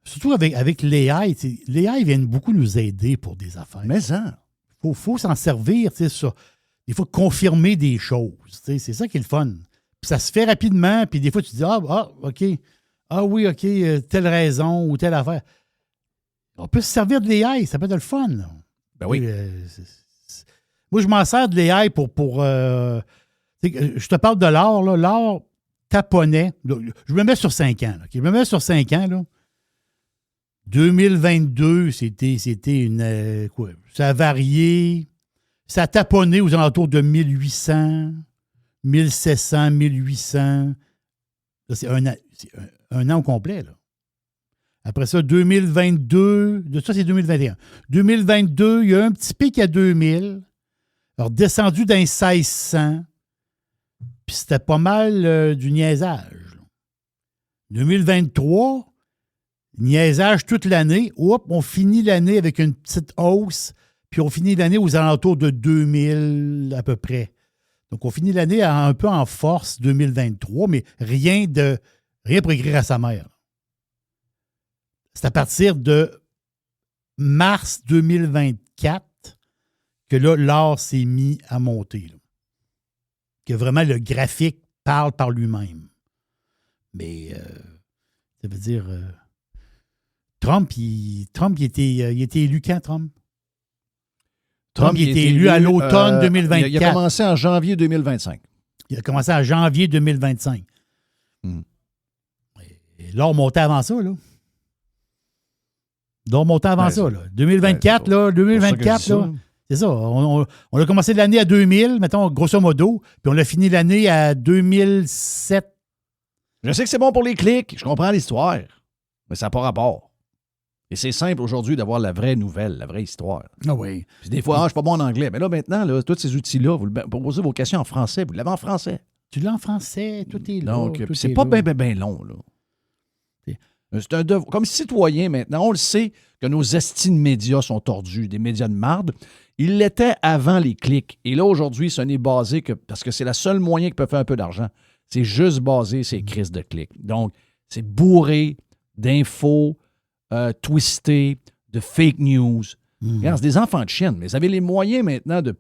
surtout avec l'AI, l'AI vient beaucoup nous aider pour des affaires. Mais ça... faut s'en servir, tu sais, ça. Il faut confirmer des choses. C'est ça qui est le fun. Puis ça se fait rapidement, puis des fois, tu te dis, OK. Ah oui, OK, telle raison ou telle affaire. On peut se servir de l'AI, ça peut être le fun. Là. Ben oui. Moi, je m'en sers de l'AI pour je te parle de l'or, là. L'or taponnait. Je me mets sur 5 ans. Là. Je me mets sur 5 ans, là. 2022, c'était une... quoi? Ça a varié. Ça a taponné aux alentours de 1800, 1700, 1800. Là, c'est un an au complet, là. Après ça, 2022, ça, c'est 2021. 2022, il y a un petit pic à 2000. Alors, descendu dans les 1600. Puis c'était pas mal du niaisage. Là. 2023, niaisage toute l'année. Hop, on finit l'année avec une petite hausse, puis on finit l'année aux alentours de 2000 à peu près. Donc, on finit l'année un peu en force 2023, mais rien pour écrire à sa mère. C'est à partir de mars 2024 que là, l'or s'est mis à monter. Là. Que vraiment le graphique parle par lui-même. Mais ça veut dire... Trump, il était élu quand, Trump? Trump, il était élu à l'automne 2024. Il a commencé en janvier 2025. Il a commencé en janvier 2025. Et l'or montait avant ça, là. L'or montait avant ça, là. 2024, là, 2024, là. C'est ça. On a commencé l'année à 2000, mettons, grosso modo, puis on a fini l'année à 2007. Je sais que c'est bon pour les clics, je comprends l'histoire, mais ça n'a pas rapport. Et c'est simple aujourd'hui d'avoir la vraie nouvelle, la vraie histoire. Ah oui. Puis des fois, je ne suis pas bon en anglais. Mais là, maintenant, là, tous ces outils-là, vous posez vos questions en français, vous l'avez en français. Tu l'as en français, tout est là. Donc, puis c'est pas bien long, là. C'est un devoir. Comme citoyen, maintenant, on le sait que nos estimes de médias sont tordus, des médias de marde. Ils l'étaient avant les clics. Et là, aujourd'hui, ce n'est basé que... Parce que c'est le seul moyen qui peut faire un peu d'argent. C'est juste basé ces crises de clics. Donc, c'est bourré d'infos, twisté, de fake news. Regarde, c'est des enfants de chienne, mais vous avez les moyens maintenant de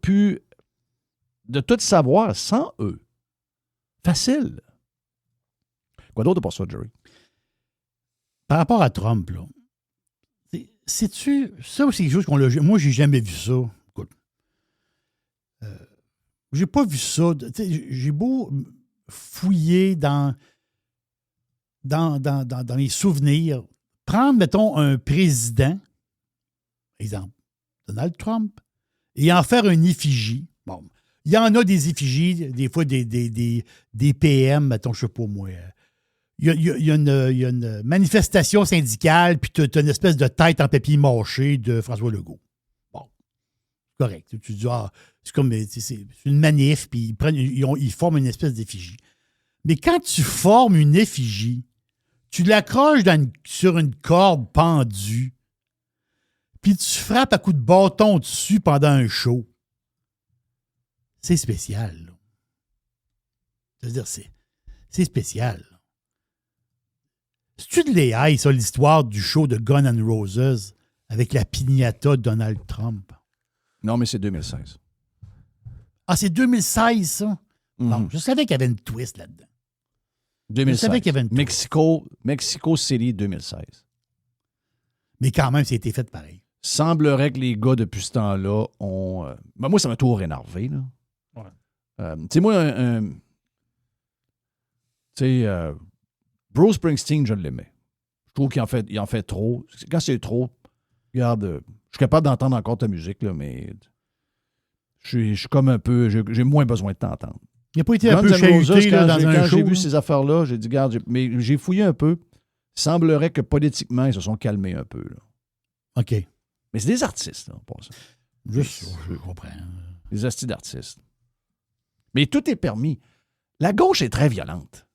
tout savoir sans eux. Facile. Quoi d'autre pour ça, Jerry? Par rapport à Trump, là, sais-tu, ça c'est quelque chose qu'on l'a... Moi, j'ai jamais vu ça. Écoute, j'ai pas vu ça. J'ai beau fouiller dans les souvenirs. Prendre, mettons, un président, exemple, Donald Trump, et en faire une effigie. Bon, il y en a des effigies, des fois des PM, mettons, je sais pas moi. Il y a une manifestation syndicale, puis tu as une espèce de tête en papier mâché de François Legault. Bon, correct. Tu dis, c'est comme c'est une manif, puis ils forment une espèce d'effigie. Mais quand tu formes une effigie, tu l'accroches sur une corde pendue, puis tu frappes à coups de bâton dessus pendant un show. C'est spécial. Là. Je veux dire, c'est spécial. Là. C'est-tu de l'AI, ça, l'histoire du show de Guns N' Roses avec la piñata de Donald Trump? Non, mais c'est 2016. Ah, c'est 2016, ça? Mm-hmm. Bon, je savais qu'il y avait une twist là-dedans. 2016. Je savais qu'il y avait une twist. Mexico City 2016. Mais quand même, c'était fait pareil. Semblerait que les gars, depuis ce temps-là, ont... Ben moi, ça m'a toujours énervé, là. Ouais. Tu sais, moi, tu sais... Bruce Springsteen, je l'aimais. Je trouve qu'il en fait trop. Quand c'est trop, regarde, je suis capable d'entendre encore ta musique, là, mais je suis comme un peu... J'ai moins besoin de t'entendre. Il n'a pas été un peu chahuté dans un show. Quand j'ai vu ces affaires-là, j'ai dit, regarde, mais j'ai fouillé un peu. Il semblerait que politiquement, ils se sont calmés un peu. Là. OK. Mais c'est des artistes, là, pour ça. Je comprends. Des hosties d'artistes. Mais tout est permis. La gauche est très violente.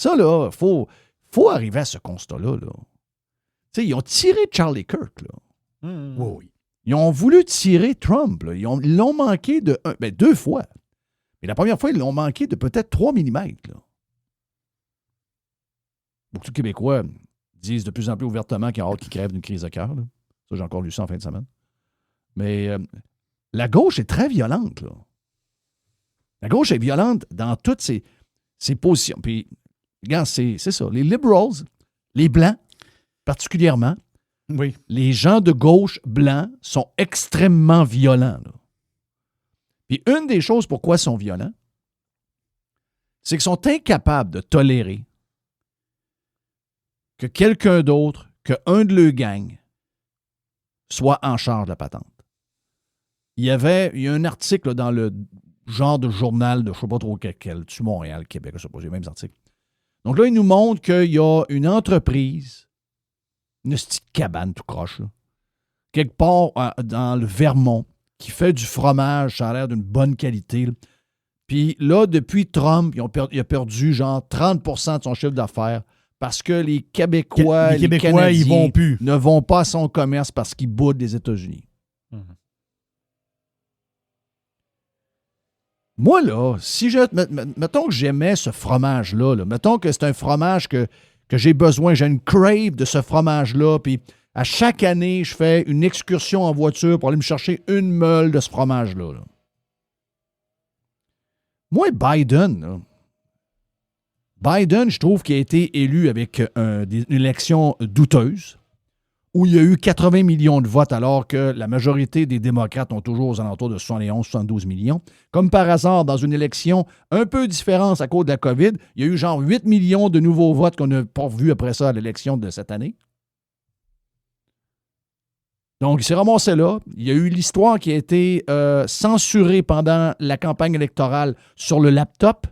Ça, là, faut arriver à ce constat-là. Là. Tu sais, ils ont tiré Charlie Kirk, là. Oui. Ils ont voulu tirer Trump, là. Ils l'ont manqué de 2 fois. Mais la première fois, ils l'ont manqué de peut-être 3 mm. Là. Beaucoup de Québécois disent de plus en plus ouvertement qu'ils ont hâte qu'ils crèvent d'une crise de cœur. Là. Ça, j'ai encore lu ça en fin de semaine. Mais la gauche est très violente. Là. La gauche est violente dans toutes ses positions. Puis, regarde, c'est ça. Les liberals, les blancs, particulièrement, oui. Les gens de gauche blancs sont extrêmement violents. Là. Puis une des choses pourquoi ils sont violents, c'est qu'ils sont incapables de tolérer que quelqu'un d'autre, qu'un de leurs gangs, soit en charge de la patente. Il y a un article là, dans le genre de journal de je ne sais pas trop quel, tu Montréal, Québec, je ne sais pas, j'ai les mêmes articles. Donc là, il nous montre qu'il y a une entreprise, une petite cabane tout croche, là, quelque part dans le Vermont, qui fait du fromage, ça a l'air d'une bonne qualité, là, Puis là, depuis Trump, il a perdu genre 30 de son chiffre d'affaires parce que les Québécois, Les Québécois, Canadiens ils vont plus. ne vont pas à son commerce parce qu'ils boudent les États-Unis. Mhm. Moi, là, si je. Mettons que j'aimais ce fromage-là, là, mettons que c'est un fromage que j'ai besoin, j'ai une crave de ce fromage-là, puis à chaque année, je fais une excursion en voiture pour aller me chercher une meule de ce fromage-là. Là. Moi, Biden, je trouve qu'il a été élu avec une élection douteuse, où il y a eu 80 millions de votes alors que la majorité des démocrates ont toujours aux alentours de 71-72 millions. Comme par hasard, dans une élection un peu différente à cause de la COVID, il y a eu genre 8 millions de nouveaux votes qu'on n'a pas vus après ça à l'élection de cette année. Donc, il s'est ramassé là. Il y a eu l'histoire qui a été censurée pendant la campagne électorale sur le laptop,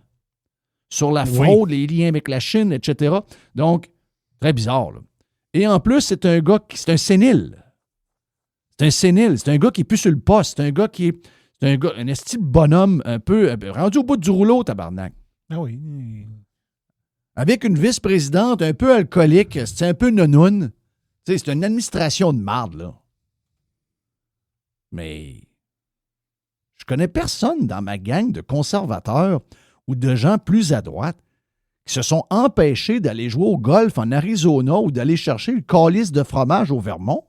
sur la fraude, les liens avec la Chine, etc. Donc, très bizarre, là. Et en plus, c'est un gars c'est un sénile. C'est un sénile. C'est un gars qui est plus sur le poste. C'est un gars qui est. C'est un esti de bonhomme un peu rendu au bout du rouleau, tabarnak. Ah oui. Avec une vice-présidente un peu alcoolique, c'est un peu nonoune. Tu sais, c'est une administration de marde, là. Mais je connais personne dans ma gang de conservateurs ou de gens plus à droite qui se sont empêchés d'aller jouer au golf en Arizona ou d'aller chercher le calice de fromage au Vermont.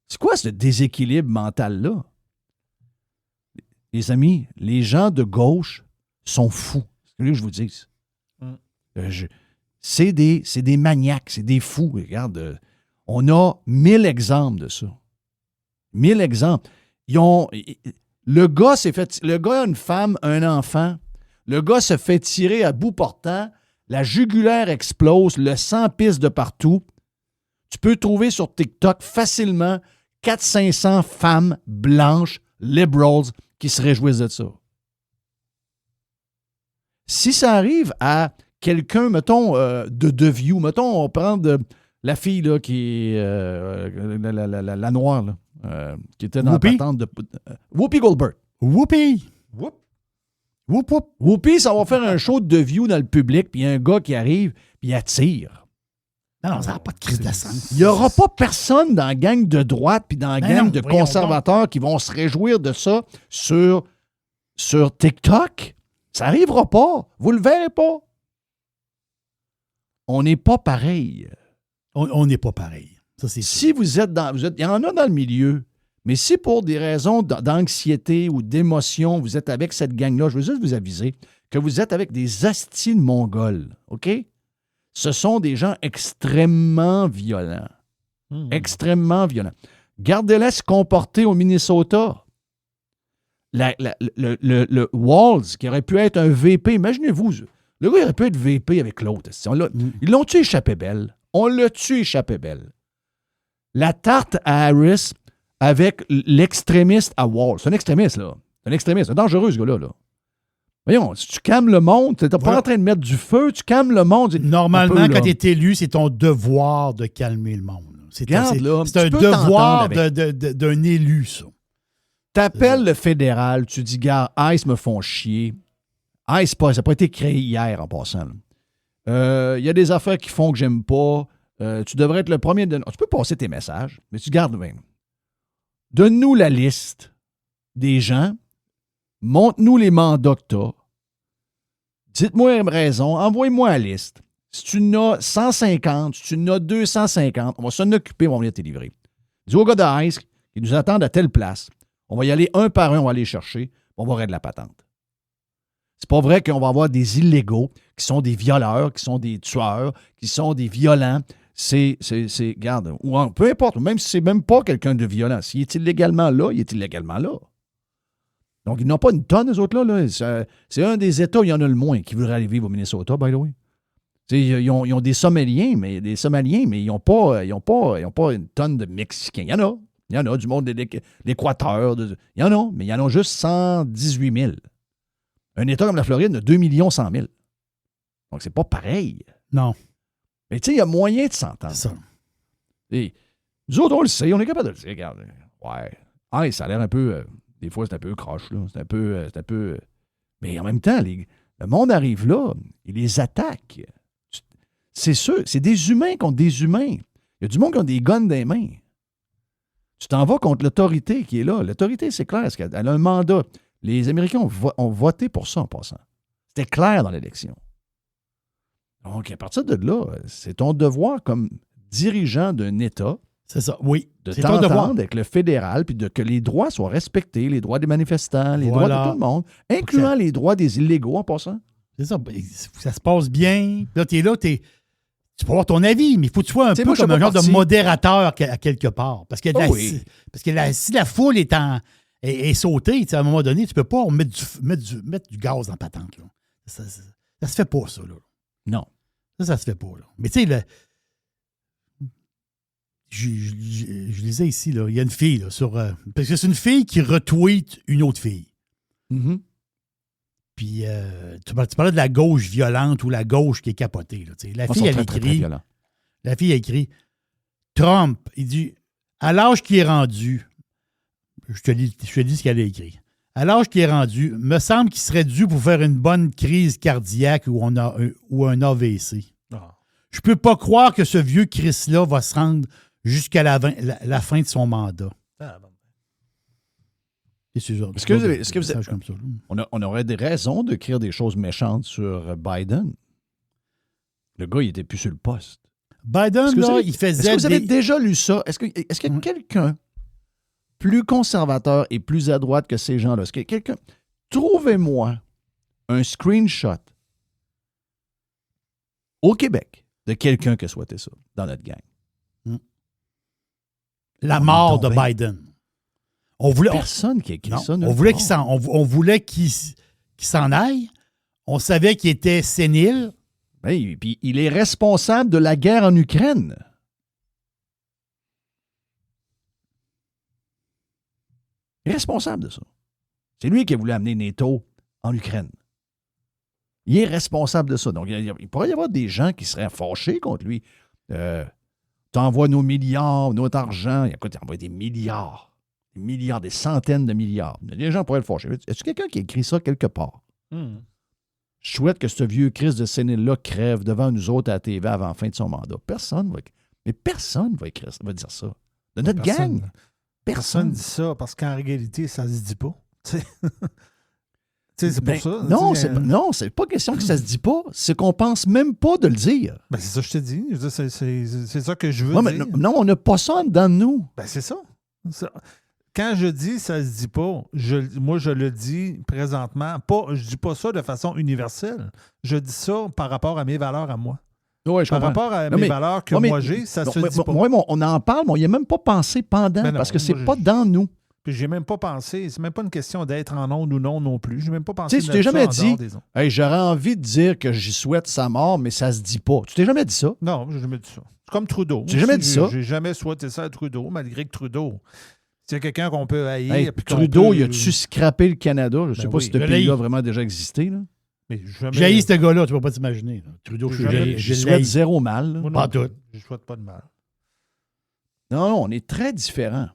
C'est quoi ce déséquilibre mental-là? Les amis, les gens de gauche sont fous. C'est ce que je vous dis. C'est des maniaques, c'est des fous. Regarde, on a 1000 exemples de ça. 1000 exemples. Le gars a une femme, un enfant. Le gars se fait tirer à bout portant. La jugulaire explose. Le sang pisse de partout. Tu peux trouver sur TikTok facilement 400-500 femmes blanches, liberals, qui se réjouissent de ça. Si ça arrive à quelqu'un, mettons, de View, mettons, on prend la fille là, qui est la noire, là, qui était dans Whoopi? la patente de... Whoopi Goldberg. Whoopi! Whoop. Whoop, whoop! Whoopi, ça va faire un show de View dans le public, puis il y a un gars qui arrive, puis il attire. Non, ça n'a pas de crise de sens. Il n'y aura pas personne dans la gang de droite puis dans la gang non, de voyons conservateurs qui vont se réjouir de ça sur TikTok. Ça n'arrivera pas. Vous le verrez pas. On n'est pas pareil. On n'est pas pareil. Ça, c'est sûr. Si vous êtes il y en a dans le milieu, mais si pour des raisons d'anxiété ou d'émotion, vous êtes avec cette gang-là, je veux juste vous aviser que vous êtes avec des astis de Mongols, OK? Ce sont des gens extrêmement violents. Extrêmement violents. Gardez-les se comporter au Minnesota. Le Walls, qui aurait pu être un VP, imaginez-vous, le gars aurait pu être VP avec l'autre. Ils l'ont tué échappé belle. On l'a tué échappé belle. La tarte à Harris avec l'extrémiste à Walls. C'est un extrémiste, là. C'est un extrémiste. C'est dangereux, ce gars-là. Là. Voyons, si tu calmes le monde, tu n'es pas en train de mettre du feu, tu calmes le monde. Normalement, quand tu es élu, c'est ton devoir de calmer le monde. C'est un devoir d'un élu, ça. T'appelles le fédéral, tu dis, gars, ICE me font chier. ICE, ça n'a pas été créé hier, en passant. Il y a des affaires qui font que j'aime pas. Tu devrais être le premier de... Tu peux passer tes messages, mais tu gardes bien. Donne-nous la liste des gens. Montre-nous les mandats que tu as. Dites-moi une raison. Envoyez-moi la liste. Si tu en as 150, si tu en as 250, on va s'en occuper, on va venir te livrer. Dis au gars de ICE qui nous attendent à telle place. On va y aller un par un, on va aller chercher, on va régler la patente. C'est pas vrai qu'on va avoir des illégaux qui sont des violeurs, qui sont des tueurs, qui sont des violents. Regarde, ou peu importe, même si c'est même pas quelqu'un de violent. S'il est illégalement là, il est illégalement là. Donc, ils n'ont pas une tonne, eux autres, là. C'est un des États où il y en a le moins qui voudraient aller vivre au Minnesota, by the way. Ils ont des Somaliens, mais ils n'ont pas une tonne de Mexicains. Il y en a du monde de l'Équateur. Il y en a, mais il y en a juste 118 000. Un État comme la Floride a 2 100 000. Donc, c'est pas pareil. Non. Mais tu sais, il y a moyen de s'entendre. C'est ça. Et nous autres, on le sait, on est capable de le dire. Regarde, ouais. Ah, ça a l'air un peu Des fois, c'est un peu croche, là. C'est un peu... Mais en même temps, le monde arrive là, il les attaque. C'est sûr, c'est des humains contre des humains. Il y a du monde qui ont des guns dans les mains. Tu t'en vas contre l'autorité qui est là. L'autorité, c'est clair, elle a un mandat. Les Américains ont voté pour ça en passant. C'était clair dans l'élection. Donc, à partir de là, c'est ton devoir comme dirigeant d'un État C'est ça, oui. de C'est ton devoir. t'entendre avec le fédéral puis que les droits soient respectés, les droits des manifestants, les droits de tout le monde, incluant les droits des illégaux en passant. C'est ça. Ça se passe bien. Là, tu es là, tu peux avoir ton avis, mais il faut que tu sois un peu moi, je comme suis un pas genre de parti. modérateur à quelque part. Parce que, oui. si la foule est sautée, à un moment donné, tu ne peux pas mettre du gaz dans la patente. Là. Ça se fait pas, ça. Là. Non. Ça se fait pas. Là. Mais tu sais, je lisais ici, là, il y a une fille là, parce que c'est une fille qui retweet une autre fille. Mm-hmm. Puis tu parlais de la gauche violente ou la gauche qui est capotée. Là, la Ils fille, sont elle très, très, très écrit. violents. La fille a écrit Trump, il dit à l'âge qui est rendu, je te dis ce qu'elle a écrit. À l'âge qui est rendu, me semble qu'il serait dû pour faire une bonne crise cardiaque ou un AVC. Ah. Je peux pas croire que ce vieux Chris-là va se rendre jusqu'à la fin de son mandat. Ah, bon. Est-ce que vous êtes- comme ça, là. On aurait des raisons d'écrire des choses méchantes sur Biden. Le gars, il était plus sur le poste. Biden, Est-ce que là, vous avez- il Est-ce faisait que vous avez déjà lu ça? Est-ce qu'il y a quelqu'un plus conservateur et plus à droite que ces gens-là? Est-ce qu'il y a quelqu'un... Trouvez-moi un screenshot au Québec de quelqu'un qui a souhaité ça dans notre gang. la mort de tombé. Biden. On voulait, Personne qui a écrit non, ça. on voulait on voulait qu'il s'en aille. On savait qu'il était sénile. Ben, puis il est responsable de la guerre en Ukraine. Il est responsable de ça. C'est lui qui a voulu amener NATO en Ukraine. Il est responsable de ça. Donc, il pourrait y avoir des gens qui seraient fâchés contre lui. T'envoies nos milliards, notre argent. Écoute, il envoie des milliards. Des milliards, des centaines de milliards. Les gens pourraient le fâcher. Est-ce quelqu'un qui a écrit ça quelque part? Je souhaite que ce vieux Christ de sénile-là crève devant nous autres à la TV avant la fin de son mandat. Personne va dire ça. De notre gang. Personne dit ça parce qu'en réalité, ça se dit pas. Tu sais, c'est pour ça. Non, tu sais, c'est pas question que ça se dit pas. C'est qu'on pense même pas de le dire. Ben, c'est ça que je te dis. Je veux dire, c'est ça que je veux Ouais, mais dire. non, on n'a pas ça dedans de nous. Ben, c'est ça. Quand je dis ça se dit pas, moi, je le dis présentement. Je dis pas ça de façon universelle. Je dis ça par rapport à mes valeurs à moi. Ouais, je Par comprends. rapport à Non, mes mais- valeurs que ouais, mais- moi j'ai, ça se Ouais, dit pas. ouais, mais on en parle, mais on n'y a même pas pensé pendant, Ben non, parce que c'est moi, pas dans nous. Puis j'ai même pas pensé. C'est même pas une question d'être en onde ou non plus. J'ai même pas pensé. Tu sais, tu t'es de ça jamais en dit, dehors des ondes. hey, j'aurais envie de dire que j'y souhaite sa mort, mais ça se dit pas. Tu t'es jamais dit ça? Non, j'ai jamais dit ça. C'est comme Trudeau. Tu n'as jamais dit ça? J'ai jamais souhaité ça à Trudeau, malgré que Trudeau, c'est quelqu'un qu'on peut haïr. Hey, puis qu'on Trudeau, peut- il a-tu scrappé le Canada? Je ne sais Ben pas oui, si ce je pays-là a l'ai. vraiment déjà existé. Là. Mais jamais- J'ai haï ce gars-là, tu ne peux pas t'imaginer. là. Trudeau, J'ai jamais- Je je souhaite l'ai. zéro mal. là. Moi, Pas non, tout. je souhaite pas de mal. Non, on est très différents.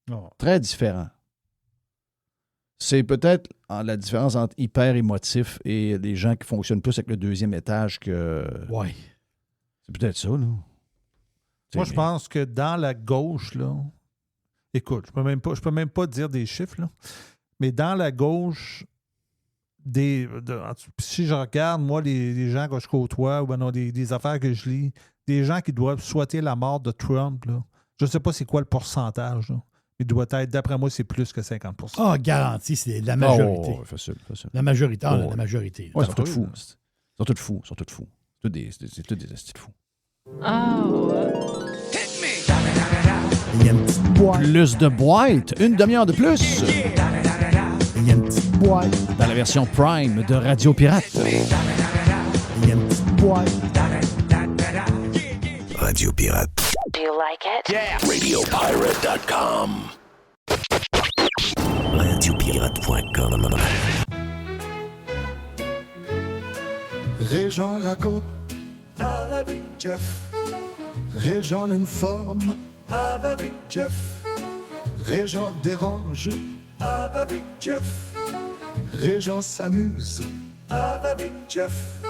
Non. Très différents. C'est peut-être la différence entre hyper émotif et des gens qui fonctionnent plus avec le deuxième étage que. Ouais. C'est peut-être ça, là. Moi, je pense que dans la gauche, là, écoute, je peux même pas dire des chiffres, là, mais dans la gauche, si je regarde, moi, les gens que je côtoie, ou ben non, des affaires que je lis, des gens qui doivent souhaiter la mort de Trump, là, je ne sais pas c'est quoi le pourcentage, là, mais il doit être, d'après moi, c'est plus que 50 %. Ah, garanti, c'est la majorité. Oh, facile, facile. La majorité. Oh, La majorité. Ouais, ils sont tous oui, fous. là. Ils sont tous fous. Ils sont tous fous. C'est tous des estis de fous. Il y a une petite boîte. Plus de boîtes, une demi-heure de plus. Il y a une petite boîte. Dans la version Prime de Radio Pirate. Il y a une petite boîte. Radio Pirate. Do you like it? RadioPirate.com. RadioPirate.com. Régent Raconte avec Jeff. Régent une forme avec Jeff. Régent dérange avec Jeff. Régent s'amuse avec Jeff.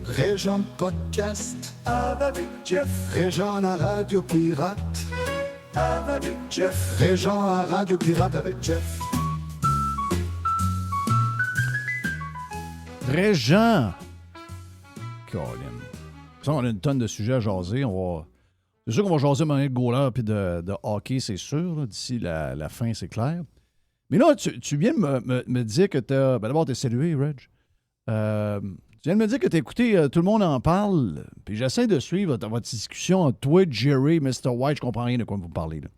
Régent podcast avec Jeff. Régent à la radio pirate avec Jeff. Régent à radio pirate avec Jeff. Régent! Colin. Ça, on a une tonne de sujets à jaser. C'est sûr qu'on va jaser de goaler et de hockey, c'est sûr. Là. D'ici la fin, c'est clair. Mais là, tu viens de me dire que tu as... Ben d'abord, tu es salué, Reg. Tu viens de me dire que tu as écouté Tout le monde en parle. Puis j'essaie de suivre votre discussion entre toi, Jerry, Mr. White. Je comprends rien de quoi vous parlez. Là.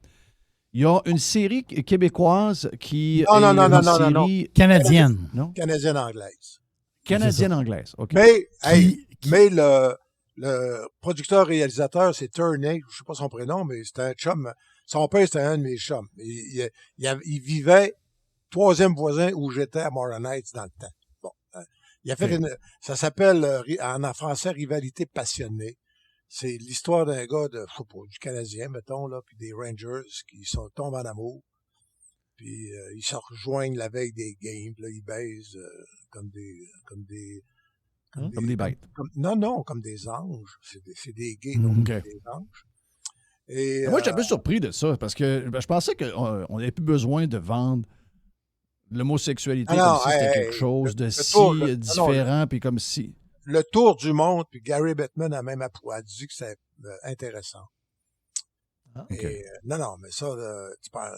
Il y a une série québécoise qui... Non. Canadienne. Non? Canadienne-anglaise. Canadienne-anglaise, OK. Mais, mais le producteur-réalisateur, c'est Turney, je ne sais pas son prénom, mais c'était un chum. Son père, c'était un de mes chums. Il vivait troisième voisin où j'étais à Morin Heights dans le temps. Bon, il a fait ça s'appelle en français Rivalité passionnée. C'est l'histoire d'un gars du Canadien, mettons, là, puis des Rangers qui tombent en amour. Puis ils se rejoignent la veille des games, là, ils baisent comme des bêtes. Non, comme des anges. C'est des gays, donc des anges. Et, moi, j'étais un peu surpris de ça, parce que je pensais qu'on n'avait plus besoin de vendre l'homosexualité comme si c'était quelque chose de différent, puis comme si... Le tour du monde, puis Gary Bettman a même dit que c'était intéressant. Okay. Non, mais ça, tu parles...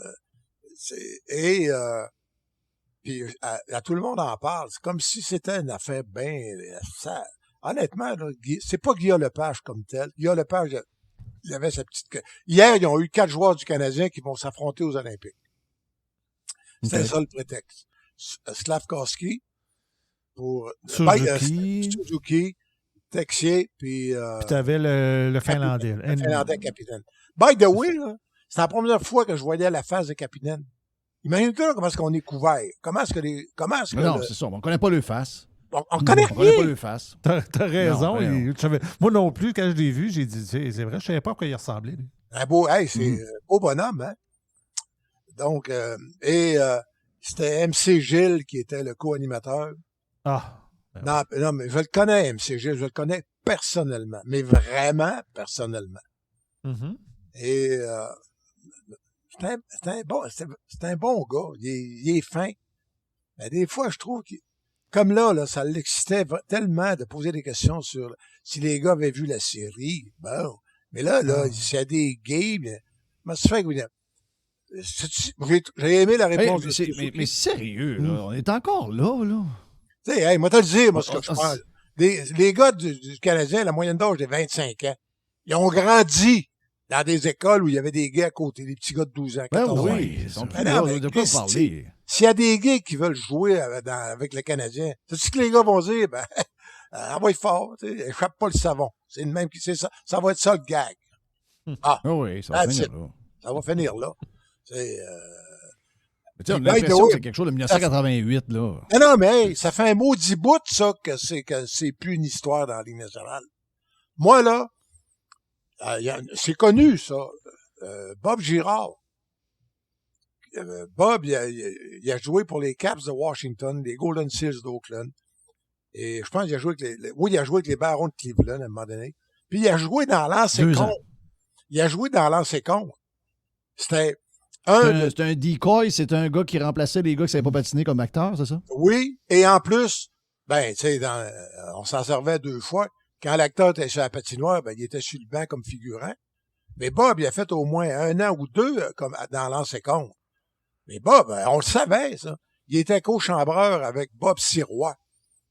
puis à tout le monde en parle. C'est comme si c'était une affaire bien... Honnêtement, là, c'est pas Guillaume Lepage comme tel. Guillaume Lepage, il avait sa petite... Hier, ils ont eu 4 joueurs du Canadien qui vont s'affronter aux Olympiques. C'était ça le prétexte. Slavkovski pour... Suzuki, Texier, puis t'avais le Finlandais. Le Finlandais capitaine. By the way, là, c'est la première fois que je voyais la face de capitaine. Imagine-toi comment est-ce qu'on est couvert. Non, c'est ça. On ne connaît pas le face. On connaît rien. connaît pas le face. T'as raison. Non, moi non plus, quand je l'ai vu, j'ai dit, c'est vrai, je savais pas à quoi il ressemblait. Lui. Un beau, c'est beau bonhomme, hein? Donc, c'était MC Gilles qui était le co-animateur. Non, mais je le connais, MC Gilles, je le connais personnellement, mais vraiment personnellement. Mm-hmm. Et c'est un bon gars. Il est fin. Mais des fois, je trouve que, comme là, ça l'excitait tellement de poser des questions sur si les gars avaient vu la série. Bon. Mais là, s'il y a des gays, comment ça fait que j'ai aimé la réponse. Mais sérieux, là, on est encore là. Tu sais, moi, te le dire, moi, ce que je parle. Les gars du Canadien, la moyenne d'âge est 25 ans. Ils ont grandi dans des écoles où il y avait des gays à côté, des petits gars de 12 ans, 14 ans. Oui, ils sont plus là, de quoi parler. S'il y a des gays qui veulent jouer avec le Canadien, c'est ce que les gars vont dire, on va être fort, échappe pas le savon. C'est le même qui c'est ça. Ça va être ça le gag. Oui, ça va finir là. Ça va finir là. On a l'impression que c'est quelque chose de 1988, là. Non, mais hey, ça fait un maudit bout, ça, que c'est plus une histoire dans la Ligue nationale. Moi, là, c'est connu, ça. Bob Girard. Bob, il a joué pour les Caps de Washington, les Golden Seals d'Oakland. Et je pense qu'il a joué avec il a joué avec les Barons de Cleveland à un moment donné. Puis il a joué dans l'ancien compte. C'était c'est un decoy, c'est un gars qui remplaçait les gars qui ne savaient pas patiner comme acteur, c'est ça? Oui, et en plus, tu sais, on s'en servait 2 fois. Quand l'acteur était sur la patinoire, il était sur le banc comme figurant. Mais Bob, il a fait au moins 1 an ou 2 comme dans l'ancien compte. Mais Bob, on le savait, ça. Il était co-chambreur avec Bob Sirois.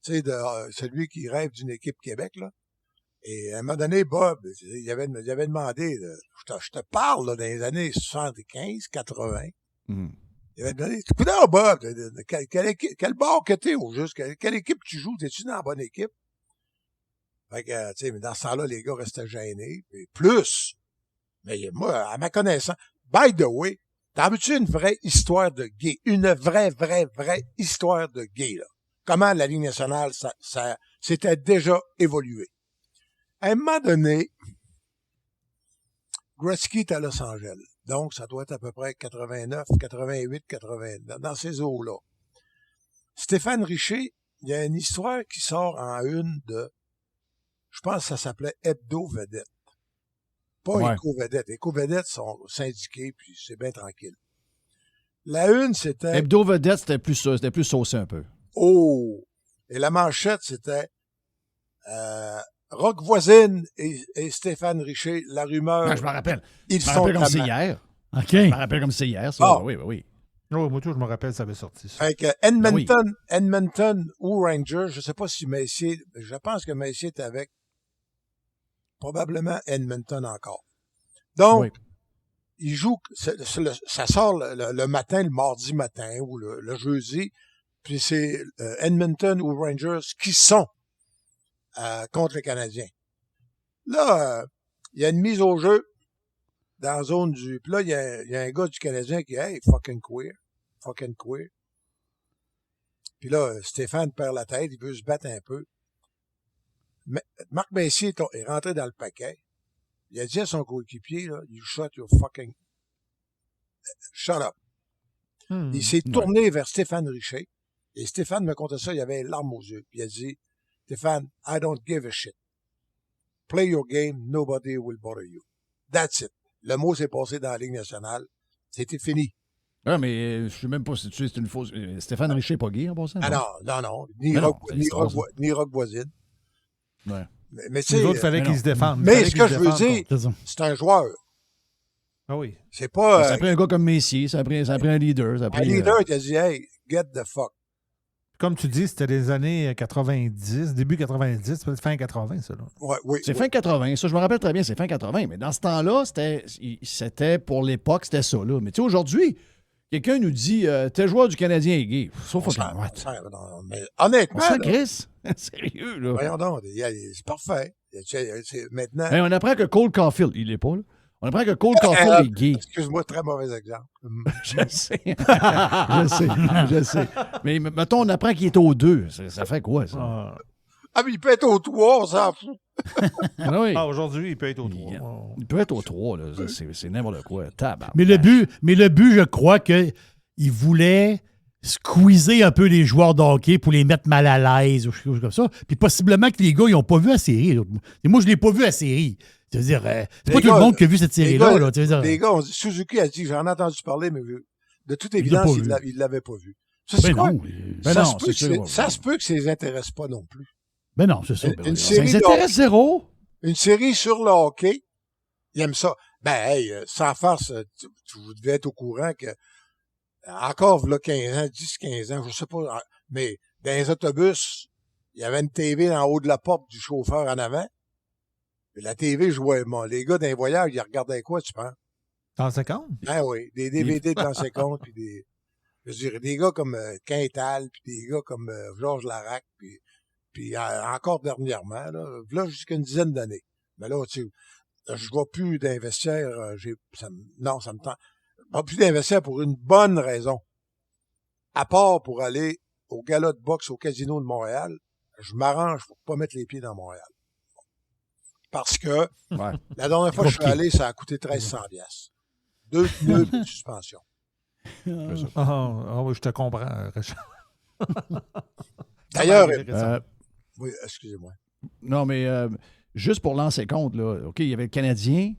Tu sais, celui qui rêve d'une équipe Québec, là. Et à un moment donné, Bob, il avait demandé, je te parle là, dans les années 75, 80. Il avait demandé, écoute, Bob, quel bord que t'es au juste? Quelle équipe tu joues? T'es-tu dans la bonne équipe? Fait que, tu sais, mais dans ce temps-là, les gars restaient gênés. Et plus, mais moi, à ma connaissance, by the way, t'en veux-tu une vraie histoire de gay? Une vraie histoire de gay, là. Comment la Ligue nationale, ça s'était déjà évolué. À un moment donné, Gretzky est à Los Angeles. Donc, ça doit être à peu près 89, 88, 89, dans ces eaux-là. Stéphane Richer, il y a une histoire qui sort en une de, je pense que ça s'appelait Hebdo Vedette. Pas Ouais. Éco-Vedette. Éco-Vedette sont syndiqués, puis c'est bien tranquille. La une, c'était... Hebdo Vedette, c'était plus saucé un peu. Oh! Et la manchette, c'était Rock Voisine et Stéphane Richer, la rumeur. Ah, je me rappelle. Ils Je me sont rappelle comme c'est amants. hier. OK. Je me rappelle comme c'est hier, ça. Ah. Oui, oui. Oh, moi, tout, je me rappelle, ça avait sorti ça. Fait que Edmonton ou Rangers, je sais pas si Messier, je pense que Messier est avec probablement Edmonton encore. Donc, Oui. il joue, ça sort le matin, le mardi matin ou le jeudi, puis c'est Edmonton ou Rangers qui sont contre les Canadiens. Là, il y a une mise au jeu dans la zone du... Puis là, il y a un gars du Canadien qui dit « Hey, fucking queer. Puis là, Stéphane perd la tête, il veut se battre un peu. Mais Marc Messier est rentré dans le paquet. Il a dit à son coéquipier, là, « You shut your fucking... Shut up. » Il s'est tourné vers Stéphane Richer. Et Stéphane me contait ça, il avait les larmes aux yeux. Puis il a dit, « Stéphane, I don't give a shit. Play your game, nobody will bother you. That's it. » Le mot s'est passé dans la Ligue nationale. C'était fini. Ah, mais je sais même pas si tu sais, c'est une fausse. Stéphane Richer, pas gay en passant? Ah non. Ni Mais non, Rock, c'est ni, l'histoire, Rock, ni Rock Voisine. Ouais. Mais tu Les sais, autres, il fallait mais qu'ils non. se défendent. mais ce que je veux dire, C'est ça. c'est un joueur. Ah oui. C'est pas Ça a pris un gars comme Messier, ça a pris un leader. Ça a un pris, leader qui a dit, « Hey, get the fuck. » Comme tu dis, c'était les années 90, début 90, peut-être fin 80, ça. Là. Ouais, oui. C'est fin 80, ça, je me rappelle très bien, c'est fin 80. Mais dans ce temps-là, c'était pour l'époque, c'était ça. Là. Mais tu sais, aujourd'hui, quelqu'un nous dit t'es joueur du Canadien est gay. Sauf que. Mais honnêtement, Ça, là, Chris? Sérieux, là. voyons donc, c'est parfait. Maintenant, Hey, on apprend que Cole Caulfield, il l'est pas, là. On apprend que Cole Caulfield est gay. excuse-moi, très mauvais exemple. Je sais. je sais. Mais mettons, on apprend qu'il est au 2. Ça fait quoi, ça? Ah, mais il peut être au 3, on s'en fout. Ah oui. Ah, aujourd'hui, il peut être au 3. Il peut être au 3, là. Ça, c'est n'importe quoi. Tabarnak. Mais le but, je crois qu'il voulait squeezer un peu les joueurs de hockey pour les mettre mal à l'aise ou quelque chose comme ça. Puis possiblement que les gars, ils n'ont pas vu la série. Et moi, je ne l'ai pas vu la série. Tu veux dire, c'est pas tout le monde qui a vu cette série-là. Là, tu veux dire. Les gars, Suzuki a dit, j'en ai entendu parler, mais de toute évidence, il ne l'avait pas vu. Ça, c'est Ben quoi? non. Ça se peut que ça les intéresse pas non plus. Ben non, c'est ça. Une Ça série les de intéresse zéro. Une série sur le hockey, il aime ça. Ben, hey, sans farce, vous devez être au courant que encore, là, 15 ans, 10, 15 ans, je sais pas, mais dans les autobus, il y avait une TV en haut de la porte du chauffeur en avant. Et la TV jouait, les gars d'un voyage, ils regardaient quoi, tu penses? Dans 50? Ben oui, des DVD de l'an 50, puis je dirais, des gars comme Quintal, puis des gars comme Georges Larac, puis encore dernièrement, là jusqu'à une dizaine d'années. Mais là, tu sais, je vois plus d'investir, ça me tente. Je vois plus d'investir pour une bonne raison. À part pour aller au gala de boxe au Casino de Montréal, je m'arrange pour pas mettre les pieds dans Montréal. Parce que la dernière fois que je suis allé, ça a coûté 1300$. 2 pneus de suspension. Oui, je te comprends, Richard. D'ailleurs, oui, excusez-moi. Non, mais juste pour lancer compte, là, OK, il y avait le Canadien,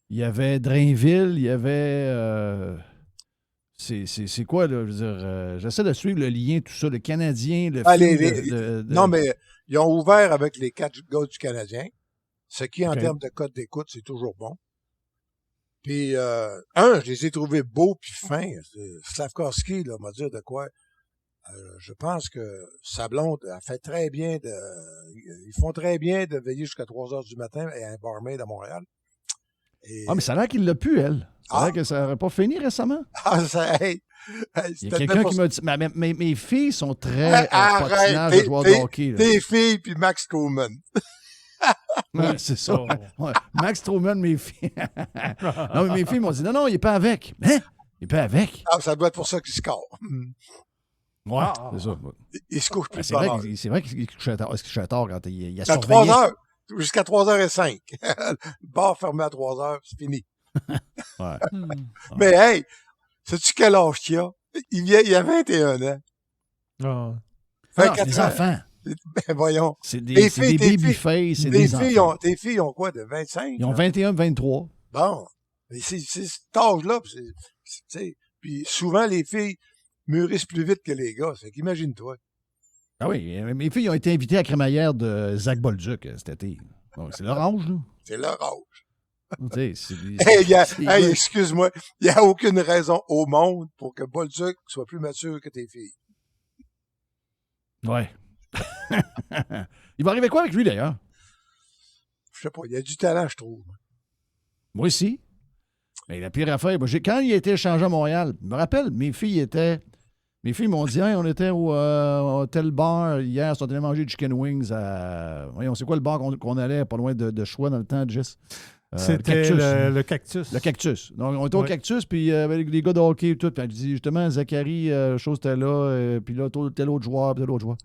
il y avait Drainville, il y avait... c'est quoi, là? Je veux dire, j'essaie de suivre le lien, tout ça, le Canadien, le film Non, mais ils ont ouvert avec les 4 gars du Canadien, ce qui, en termes de code d'écoute, c'est toujours bon. Puis, je les ai trouvés beaux puis fins. Slavkovski, là, m'a dit de quoi... je pense que sa blonde a fait très bien ils font très bien de veiller jusqu'à 3 heures du matin à un barmaid à Montréal. Et, mais ça a l'air qu'il l'a pu, elle. Ça a l'air que ça n'aurait pas fini récemment. Il y a quelqu'un qui m'a dit... Mes filles sont très patinage de joueurs de hockey. Tes filles puis Max Truman. Ouais, c'est ça. Ouais. Max Truman, mes filles. Non, mais mes filles m'ont dit non, il n'est pas avec. Hein? Il n'est pas avec. Ah, ça doit être pour ça qu'il score. Ouais, c'est ça. Il se couche plus c'est vrai qu'il se couchait tard quand il a à surveillé. 3 heures. Jusqu'à 3h05. Le bar fermé à 3h, c'est fini. Ouais. Mais hey, sais-tu quel âge qu'il a? Il a 21 ans. Ah. Fait Non, c'est des enfants. Ben voyons. C'est Tes des filles, babyface, c'est des enfants. Tes filles ont quoi, de 25? Ils ont là? 21, 23. Bon. Mais c'est cet âge-là. Puis souvent, les filles mûrissent plus vite que les gars. Fait qu'imagine-toi. Ah oui, mes filles ont été invitées à la crémaillère de Zach Bolduc cet été. Donc, c'est leur âge, là. C'est leur âge. Tu sais, c'est des- Hey, excuse-moi. Il n'y a aucune raison au monde pour que Bolduc soit plus mature que tes filles. Ouais. Il va arriver quoi avec lui, d'ailleurs? Je sais pas. Il y a du talent, je trouve. Moi aussi. Mais la pire affaire, moi, quand il a été échangé à Montréal, je me rappelle, mes filles m'ont dit, hey, on était au tel bar hier, on allait manger du chicken wings à. Voyons, c'est quoi le bar qu'on allait, pas loin de Choix dans le temps, Jess? C'était le cactus. Le cactus. Donc, on était au Oui. cactus, puis avec les gars de hockey et tout. Puis elle dit, justement, Zachary, chose était là, puis là, tel autre joueur, puis tel autre joueur.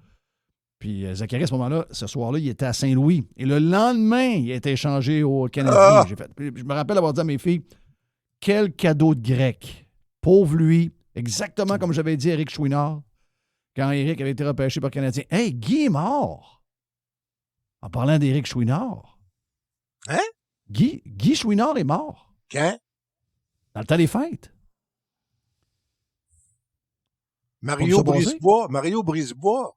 Puis Zachary, à ce moment-là, ce soir-là, il était à Saint-Louis. Et le lendemain, il a été échangé au Canadien. Je me rappelle avoir dit à mes filles, quel cadeau de grec. Pauvre lui. Exactement comme j'avais dit à Eric Chouinard quand Eric avait été repêché par le Canadien. Hey, Guy est mort. En parlant d'Éric Chouinard. Hein? Guy Chouinard est mort. Quand? Dans le temps des fêtes. Mario Comme ça, Brisebois.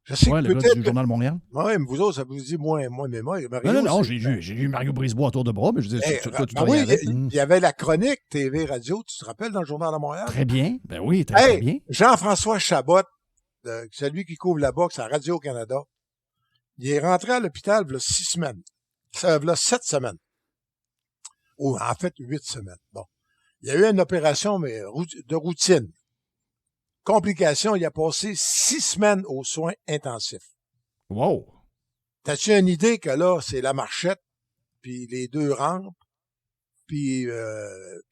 Je sais Ouais, que le gars peut-être. du Journal de Montréal. Oui, mais vous autres, ça vous dit moins mémoire. Mario, Non, c'est- j'ai lu Mario Brisebois autour de bras, mais je disais, Hey, toi, tu ben oui, travaillais avec. il y avait la chronique TV Radio, tu te rappelles, dans le Journal de Montréal? Très bien. Ben oui, très bien. Jean-François Chabot, celui qui couvre la boxe à Radio-Canada, il est rentré à l'hôpital il y a 6 semaines. Ça il y a 7 semaines. Ou en fait, 8 semaines. Bon. Il y a eu une opération mais de routine. Complication, il a passé 6 semaines aux soins intensifs. Wow. T'as-tu une idée que là, c'est la marchette, puis les 2 rampes, puis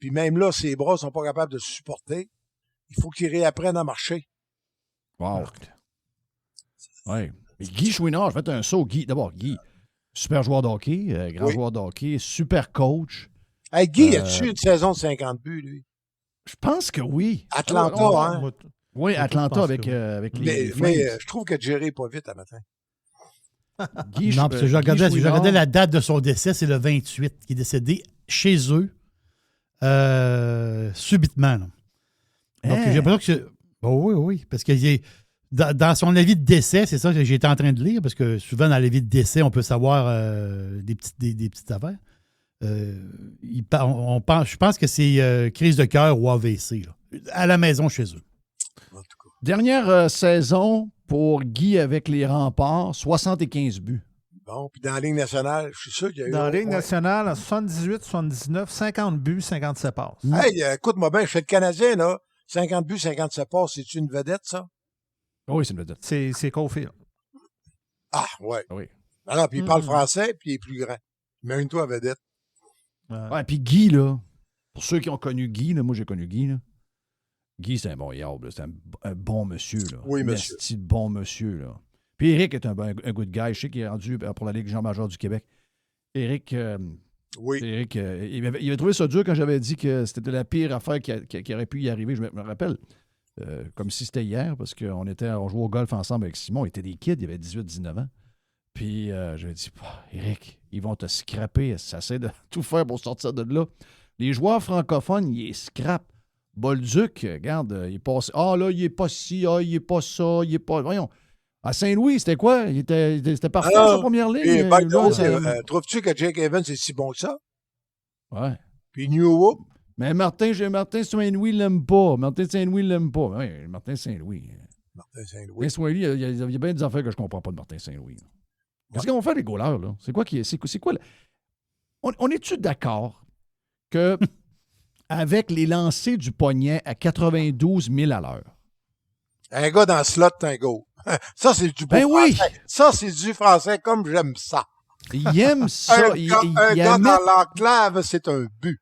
même là, ses bras sont pas capables de se supporter. Il faut qu'il réapprenne à marcher. Wow. Oui. Mais Guy Chouinard, j'ai fait un saut. D'abord, Guy, super joueur de hockey, grand joueur de hockey, super coach. Hey, Guy, as-tu une saison de 50 buts, lui? Je pense que oui. Atlanta, hein? Moi, Oui, je Atlanta pense avec, que oui. avec les Mais Flames. je trouve que Jerry est pas vite à matin. Guy, Non, parce que je regardais la date de son décès, c'est le 28, qui est décédé chez eux, subitement. Là. Donc, j'ai l'impression que oui, parce que dans son avis de décès, c'est ça que j'étais en train de lire, parce que souvent, dans l'avis de décès, on peut savoir des petites affaires. Je pense que c'est crise de cœur ou AVC, là, à la maison chez eux. Dernière saison pour Guy avec les Remparts, 75 buts. Bon, puis dans la Ligue nationale, je suis sûr qu'il y a eu... Dans la Ligue nationale, en 78, 79, 50 buts, 57 passes. Hey, écoute-moi bien, je suis le Canadien, là. 50 buts, 57 passes, c'est-tu une vedette, ça? Oui, c'est une vedette. C'est Caulfield. Ah, ouais. Oui. Alors, puis il parle français, puis il est plus grand. Imagine-toi, vedette. Ouais, puis Guy, là, pour ceux qui ont connu Guy, là, moi j'ai connu Guy, là. Guy, c'est un bon yard, c'est un bon monsieur, là. Oui, monsieur. Un bon monsieur, là. Puis Éric est un good guy. Je sais qu'il est rendu pour la Ligue Jean-Major du Québec. Éric, Oui. Éric, il avait trouvé ça dur quand j'avais dit que c'était la pire affaire qui aurait pu y arriver. Je me rappelle, comme si c'était hier, parce qu'on jouait au golf ensemble avec Simon. On était des kids, il avait 18-19 ans. Puis j'avais dit, Éric, ils vont te scraper. Ça essaie de tout faire pour sortir de là. Les joueurs francophones, ils scrapent. Bolduc, regarde, il passe. Ah là, il est pas ci, il est pas ça, il est pas. Voyons. À Saint-Louis, c'était quoi? C'était parfait, sa première ligne. Et by the way, Là, trouves-tu que Jake Evans est si bon que ça? Ouais. Puis New Whoop? Mais Martin Saint-Louis, il l'aime pas. Martin Saint-Louis, il l'aime pas. Oui, Martin Saint-Louis. Martin Saint-Louis. Martin Saint-Louis, il y a bien des affaires que je comprends pas de Martin Saint-Louis. Qu'est-ce qu'on fait, les goalers, là? C'est quoi c'est quoi? On est-tu d'accord que avec les lancers du poignet à 92 000 à l'heure? Un gars dans le slot, c'est un goal. Ça, c'est du beau Ben oui! français. Ça, c'est du français comme j'aime ça. Il aime ça. Un gars dans l'enclave, c'est un but.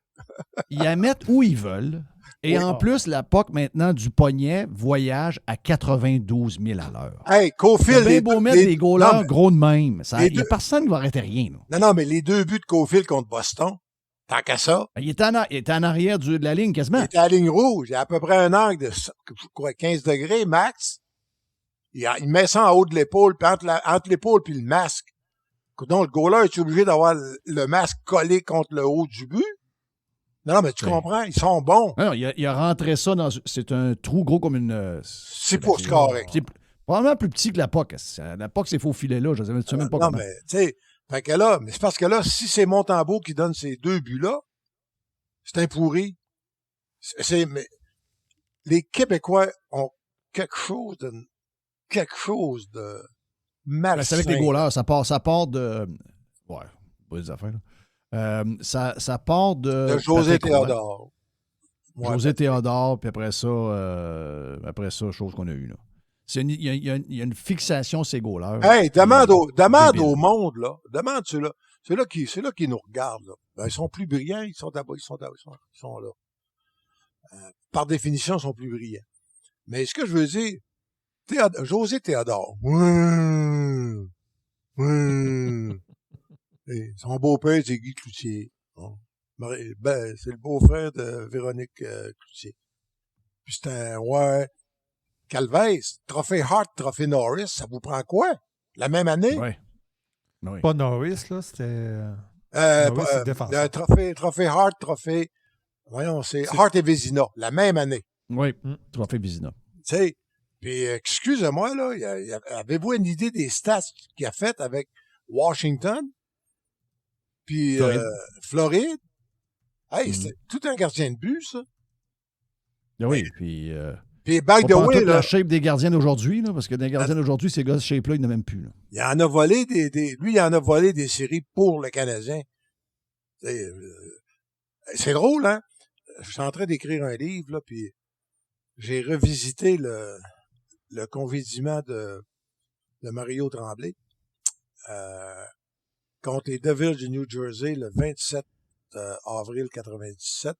Ils la mettent où ils veulent. Et en plus, la POC maintenant du poignet voyage à 92 000 à l'heure. Hey, C'est Caulfield... bien beau mettre des goalers non, gros de même. Il n'y deux- a personne qui va arrêter rien. Là. Non, mais les 2 buts de Caulfield contre Boston, Tant qu'à ça. Il était en arrière de la ligne quasiment. Il était à la ligne rouge. Il y a à peu près un angle de 15 degrés max. Il met ça en haut de l'épaule, puis entre l'épaule et le masque. Donc, le goaler est obligé d'avoir le masque collé contre le haut du but. Non, mais tu comprends, ils sont bons. Non, il a rentré ça dans... C'est un trou gros comme une... C'est pas correct. C'est probablement plus petit que la POC. La POC, c'est faux filet là. Je ne sais même pas non, comment. mais, tu sais, fait que là, mais c'est parce que là, si c'est Montembeault qui donne ces 2 buts-là, c'est un pourri. Mais les Québécois ont quelque chose de malsain. C'est avec les goalers. Ça part de... Ouais, pas des affaires, là. Ça part de José Patrick Roy. Théodore. Ouais, José Théodore, puis après ça, chose qu'on a eue, là. Il y a une fixation, ces goalers. Hey, demande au monde, là. Demande ceux-là. Ceux-là qui nous regardent, là. Ben, ils sont plus brillants, ils sont là-bas, ils sont là. Par définition, ils sont plus brillants. Mais ce que je veux dire, José Théodore. Et son beau-père, c'est Guy Cloutier. Bon. Ben, c'est le beau-frère de Véronique Cloutier. Puis c'est Calvez, trophée Hart, trophée Norris, ça vous prend quoi? La même année? Oui. Pas Norris, là, c'était... Norris, c'est défenseur. Trophée Hart, trophée... Voyons, c'est Hart et Vézina, la même année. Oui, trophée Vézina. Tu sais, puis excusez-moi, là, avez-vous une idée des stats qu'il a faites avec Washington? Puis Floride? Hey, c'était tout un gardien de but, ça. Oui, puis... Puis, by the way, la shape des gardiens d'aujourd'hui, là, parce que des gardiens d'aujourd'hui, ces gars, ce shape-là, ils n'en ont même plus. Là. Il en a volé lui, il en a volé des séries pour le Canadien. C'est drôle, hein? Je suis en train d'écrire un livre, là, puis j'ai revisité le confinement de Mario Tremblay contre les Devils du New Jersey le 27 avril 97.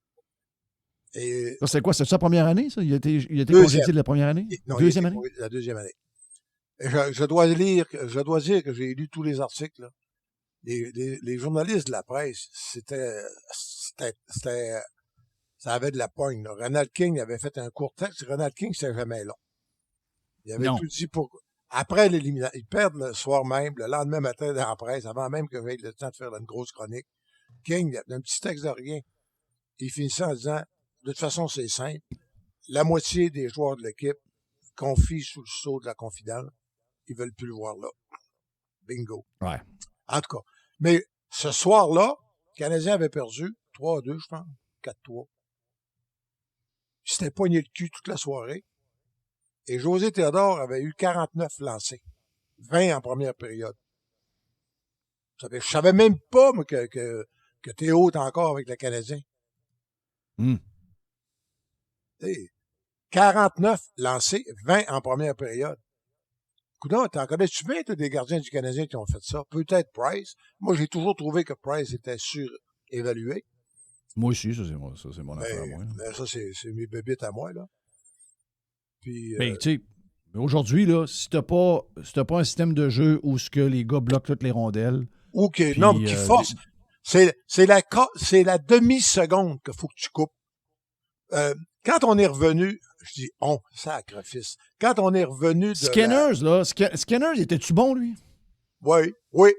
Et ça, c'est quoi? C'est sa première année, ça? Il a été congédié de la première année? Non, deuxième année? La deuxième année. Et je dois dire que j'ai lu tous les articles. Là. Les journalistes de la presse, ça avait de la pogne. Là. Ronald King avait fait un court texte. Ronald King, c'était jamais long. Il avait tout dit pour... Après l'élimination, ils perdent le soir même, le lendemain matin dans la presse, avant même que j'aie le temps de faire une grosse chronique. King, un petit texte de rien. Il finissait en disant... De toute façon, c'est simple. La moitié des joueurs de l'équipe confient sous le sceau de la confidence. Ils veulent plus le voir là. Bingo. Ouais. En tout cas. Mais ce soir-là, le Canadien avait perdu 3-2, je pense. 4-3. Il s'était poigné le cul toute la soirée. Et José Théodore avait eu 49 lancés. 20 en première période. Je savais même pas moi, que Théo est encore avec le Canadien. 49 lancés, 20 en première période. Coudonc, t'en connais-tu bien, des gardiens du Canadien qui ont fait ça? Peut-être Price. Moi, j'ai toujours trouvé que Price était surévalué. Moi aussi, ça, c'est mon affaire à moi. Mais ça, c'est mes bébites à moi, là. Puis... tu sais, aujourd'hui, là, si t'as pas un système de jeu où ce que les gars bloquent toutes les rondelles... Ou qui force... C'est la demi-seconde qu'il faut que tu coupes. Quand on est revenu, je dis sacrifice. Quand on est revenu de Skinners, était-tu bon, lui? Oui.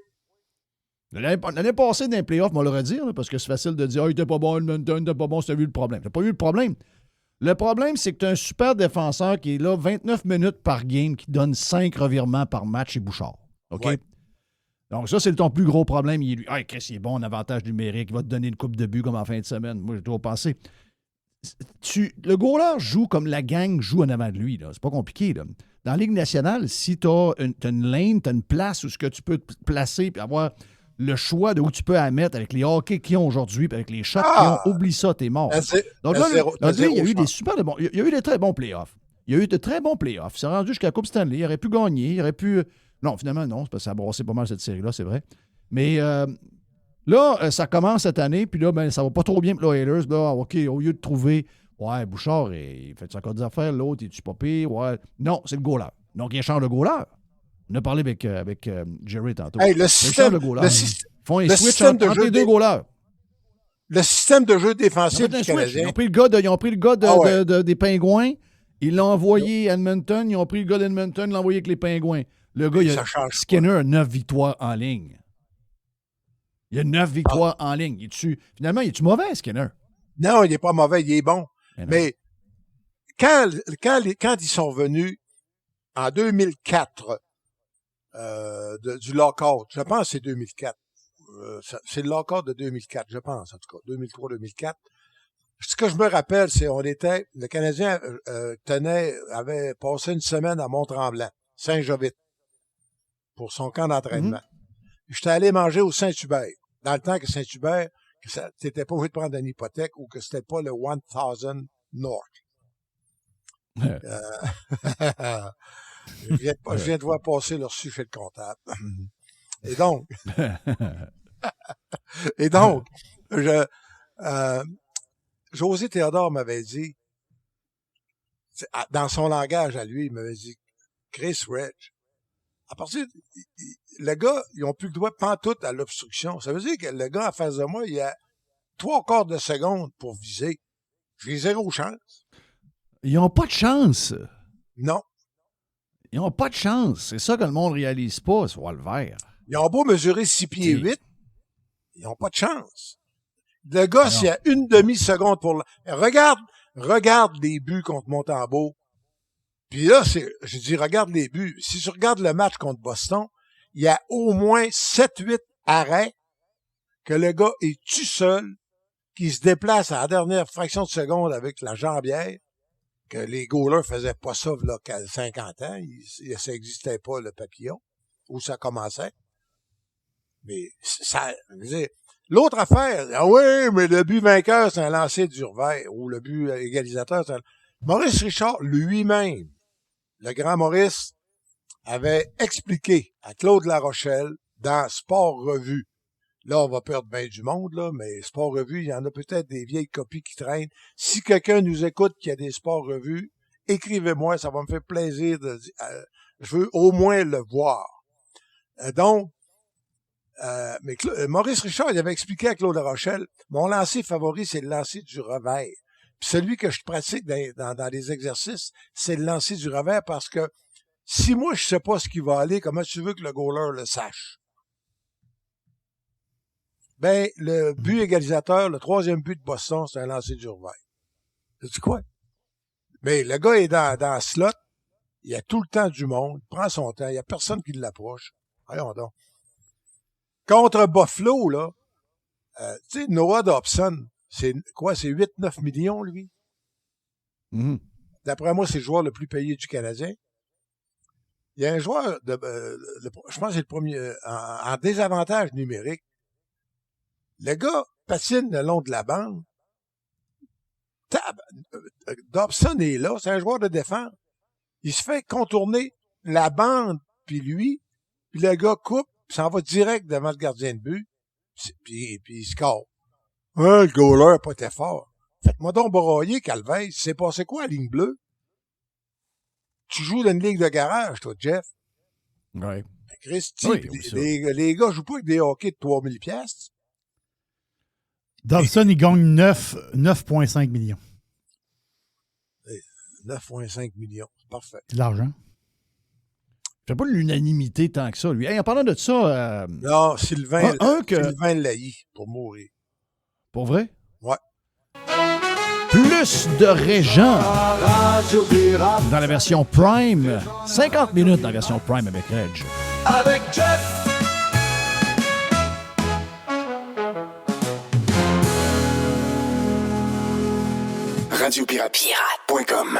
L'année passée, dans les playoffs, on l'aurait dit, parce que c'est facile de dire « Ah, il était pas bon, Edmonton, il était pas bon, c'était vu le problème. » T'as pas eu le problème. Le problème, c'est que tu as un super défenseur qui est là 29 minutes par game, qui donne 5 revirements par match chez Bouchard. OK? Ouais. Donc, ça, c'est ton plus gros problème. Il est lui. « Chris, il est bon en avantage numérique, il va te donner une coupe de but comme en fin de semaine. » Moi, j'ai toujours pensé... Le goaler joue comme la gang joue en avant de lui. Là. C'est pas compliqué. Là. Dans la Ligue nationale, si tu as une lane, tu as une place où ce que tu peux te placer et avoir le choix de où tu peux la mettre avec les hockey qu'ils ont aujourd'hui et avec les shots qu'ils ont, oublie ça, t'es mort. Donc là, il y a eu des super bons. Il y a eu des très bons playoffs. Il y a eu de très bons playoffs. Il s'est rendu jusqu'à la Coupe Stanley. Il aurait pu gagner. Il aurait pu. Non, finalement, non. C'est parce que ça a brassé pas mal cette série-là, c'est vrai. Mais là, ça commence cette année, puis là, ben, ça va pas trop bien pour les Oilers. Là, OK, au lieu de trouver, ouais, Bouchard, il fait encore des affaires, l'autre, il est-tu pas pire? Ouais. Non, c'est le goaler. Donc, il échange le goaler. On a parlé avec Jerry tantôt. Hey, le système de font un switch entre les deux goalers. le système de jeu Ils ont défensif fait un du switch. Canadien. Ils ont pris le gars Ah ouais. des Pingouins, ils l'ont envoyé à Edmonton, ils ont pris le gars d'Edmonton, ils l'ont envoyé avec les Pingouins. Le gars, Ça change Skinner a 9 victoires en ligne. Il a 9 victoires en ligne. Finalement, il est-tu mauvais, Skinner? Non, il n'est pas mauvais, il est bon. Mais non. Mais quand ils sont revenus en 2004 du lockout, je pense que c'est 2004. C'est le lockout de 2004, je pense, en tout cas, 2003-2004. Ce que je me rappelle, c'est le Canadien avait passé une semaine à Mont-Tremblant, Saint-Jovite, pour son camp d'entraînement. J'étais allé manger au Saint-Hubert, dans le temps que Saint-Hubert, que t'étais pas obligé de prendre une hypothèque ou que c'était pas le 1000 North. Je viens de voir passer le reçu chez le comptable. Et donc, José Théodore m'avait dit, dans son langage à lui, il m'avait dit, Chris Reg, à partir le gars, ils n'ont plus le droit pantoute à l'obstruction. Ça veut dire que le gars en face de moi, il a 3/4 de seconde pour viser. J'ai 0 chance. Ils n'ont pas de chance. Non. Ils n'ont pas de chance. C'est ça que le monde ne réalise pas, ce vert. Ils ont beau mesurer 6 pieds 8, ils n'ont pas de chance. Le gars, s'il y a une demi-seconde pour... Regarde les buts contre Montembeault. Puis là, je dis, regarde les buts. Si tu regardes le match contre Boston, il y a au moins 7-8 arrêts que le gars est tout seul, qui se déplace à la dernière fraction de seconde avec la jambière, que les goalers faisaient pas ça là, qu'à 50 ans. Ça n'existait pas, le papillon, où ça commençait. Mais ça... Je veux dire, l'autre affaire, oui, mais le but vainqueur, c'est un lancer d'Urvert, ou le but égalisateur, c'est Maurice Richard lui-même, le grand Maurice, avait expliqué à Claude Larochelle dans Sport Revue. Là, on va perdre bien du monde, là, mais Sport Revue, il y en a peut-être des vieilles copies qui traînent. Si quelqu'un nous écoute qui a des Sport Revue, écrivez-moi, ça va me faire plaisir je veux au moins le voir. Mais Maurice Richard, il avait expliqué à Claude Larochelle, mon lancer favori, c'est le lancer du revers. Puis celui que je pratique dans les exercices, c'est le lancer du revers parce que si moi, je sais pas ce qui va aller, comment tu veux que le goaler le sache? Ben, le but égalisateur, le 3e but de Boston, c'est un lancer du revers. C'est quoi? Mais le gars est dans le slot, il y a tout le temps du monde, il prend son temps, il y a personne qui l'approche. Voyons donc. Contre Buffalo, là, tu sais, Noah Dobson, c'est quoi, c'est 8-9 millions, lui? D'après moi, c'est le joueur le plus payé du Canadien. Il y a un joueur, je pense que c'est le premier, en désavantage numérique. Le gars patine le long de la bande. Dobson est là, c'est un joueur de défense. Il se fait contourner la bande, puis lui, puis le gars coupe, puis s'en va direct devant le gardien de but, puis il score. Le goaler n'a pas été fort. Faites-moi donc broyer, Calvez. C'est passé quoi, la ligne bleue? Tu joues dans une ligue de garage, toi, Jeff. Oui. Christy, Oui, les gars jouent pas avec des hockey de 3000 piastres. Dobson, il gagne 9,5 millions. 9,5 millions. C'est parfait. C'est de l'argent. Il fait pas l'unanimité tant que ça, lui. Hey, en parlant de ça... non, Sylvain Lailly, pour mourir. Pour vrai? Ouais. Plus de Régent dans la version Prime. 50 minutes dans la version Prime avec Reg. Avec Jeff. Radiopirate.com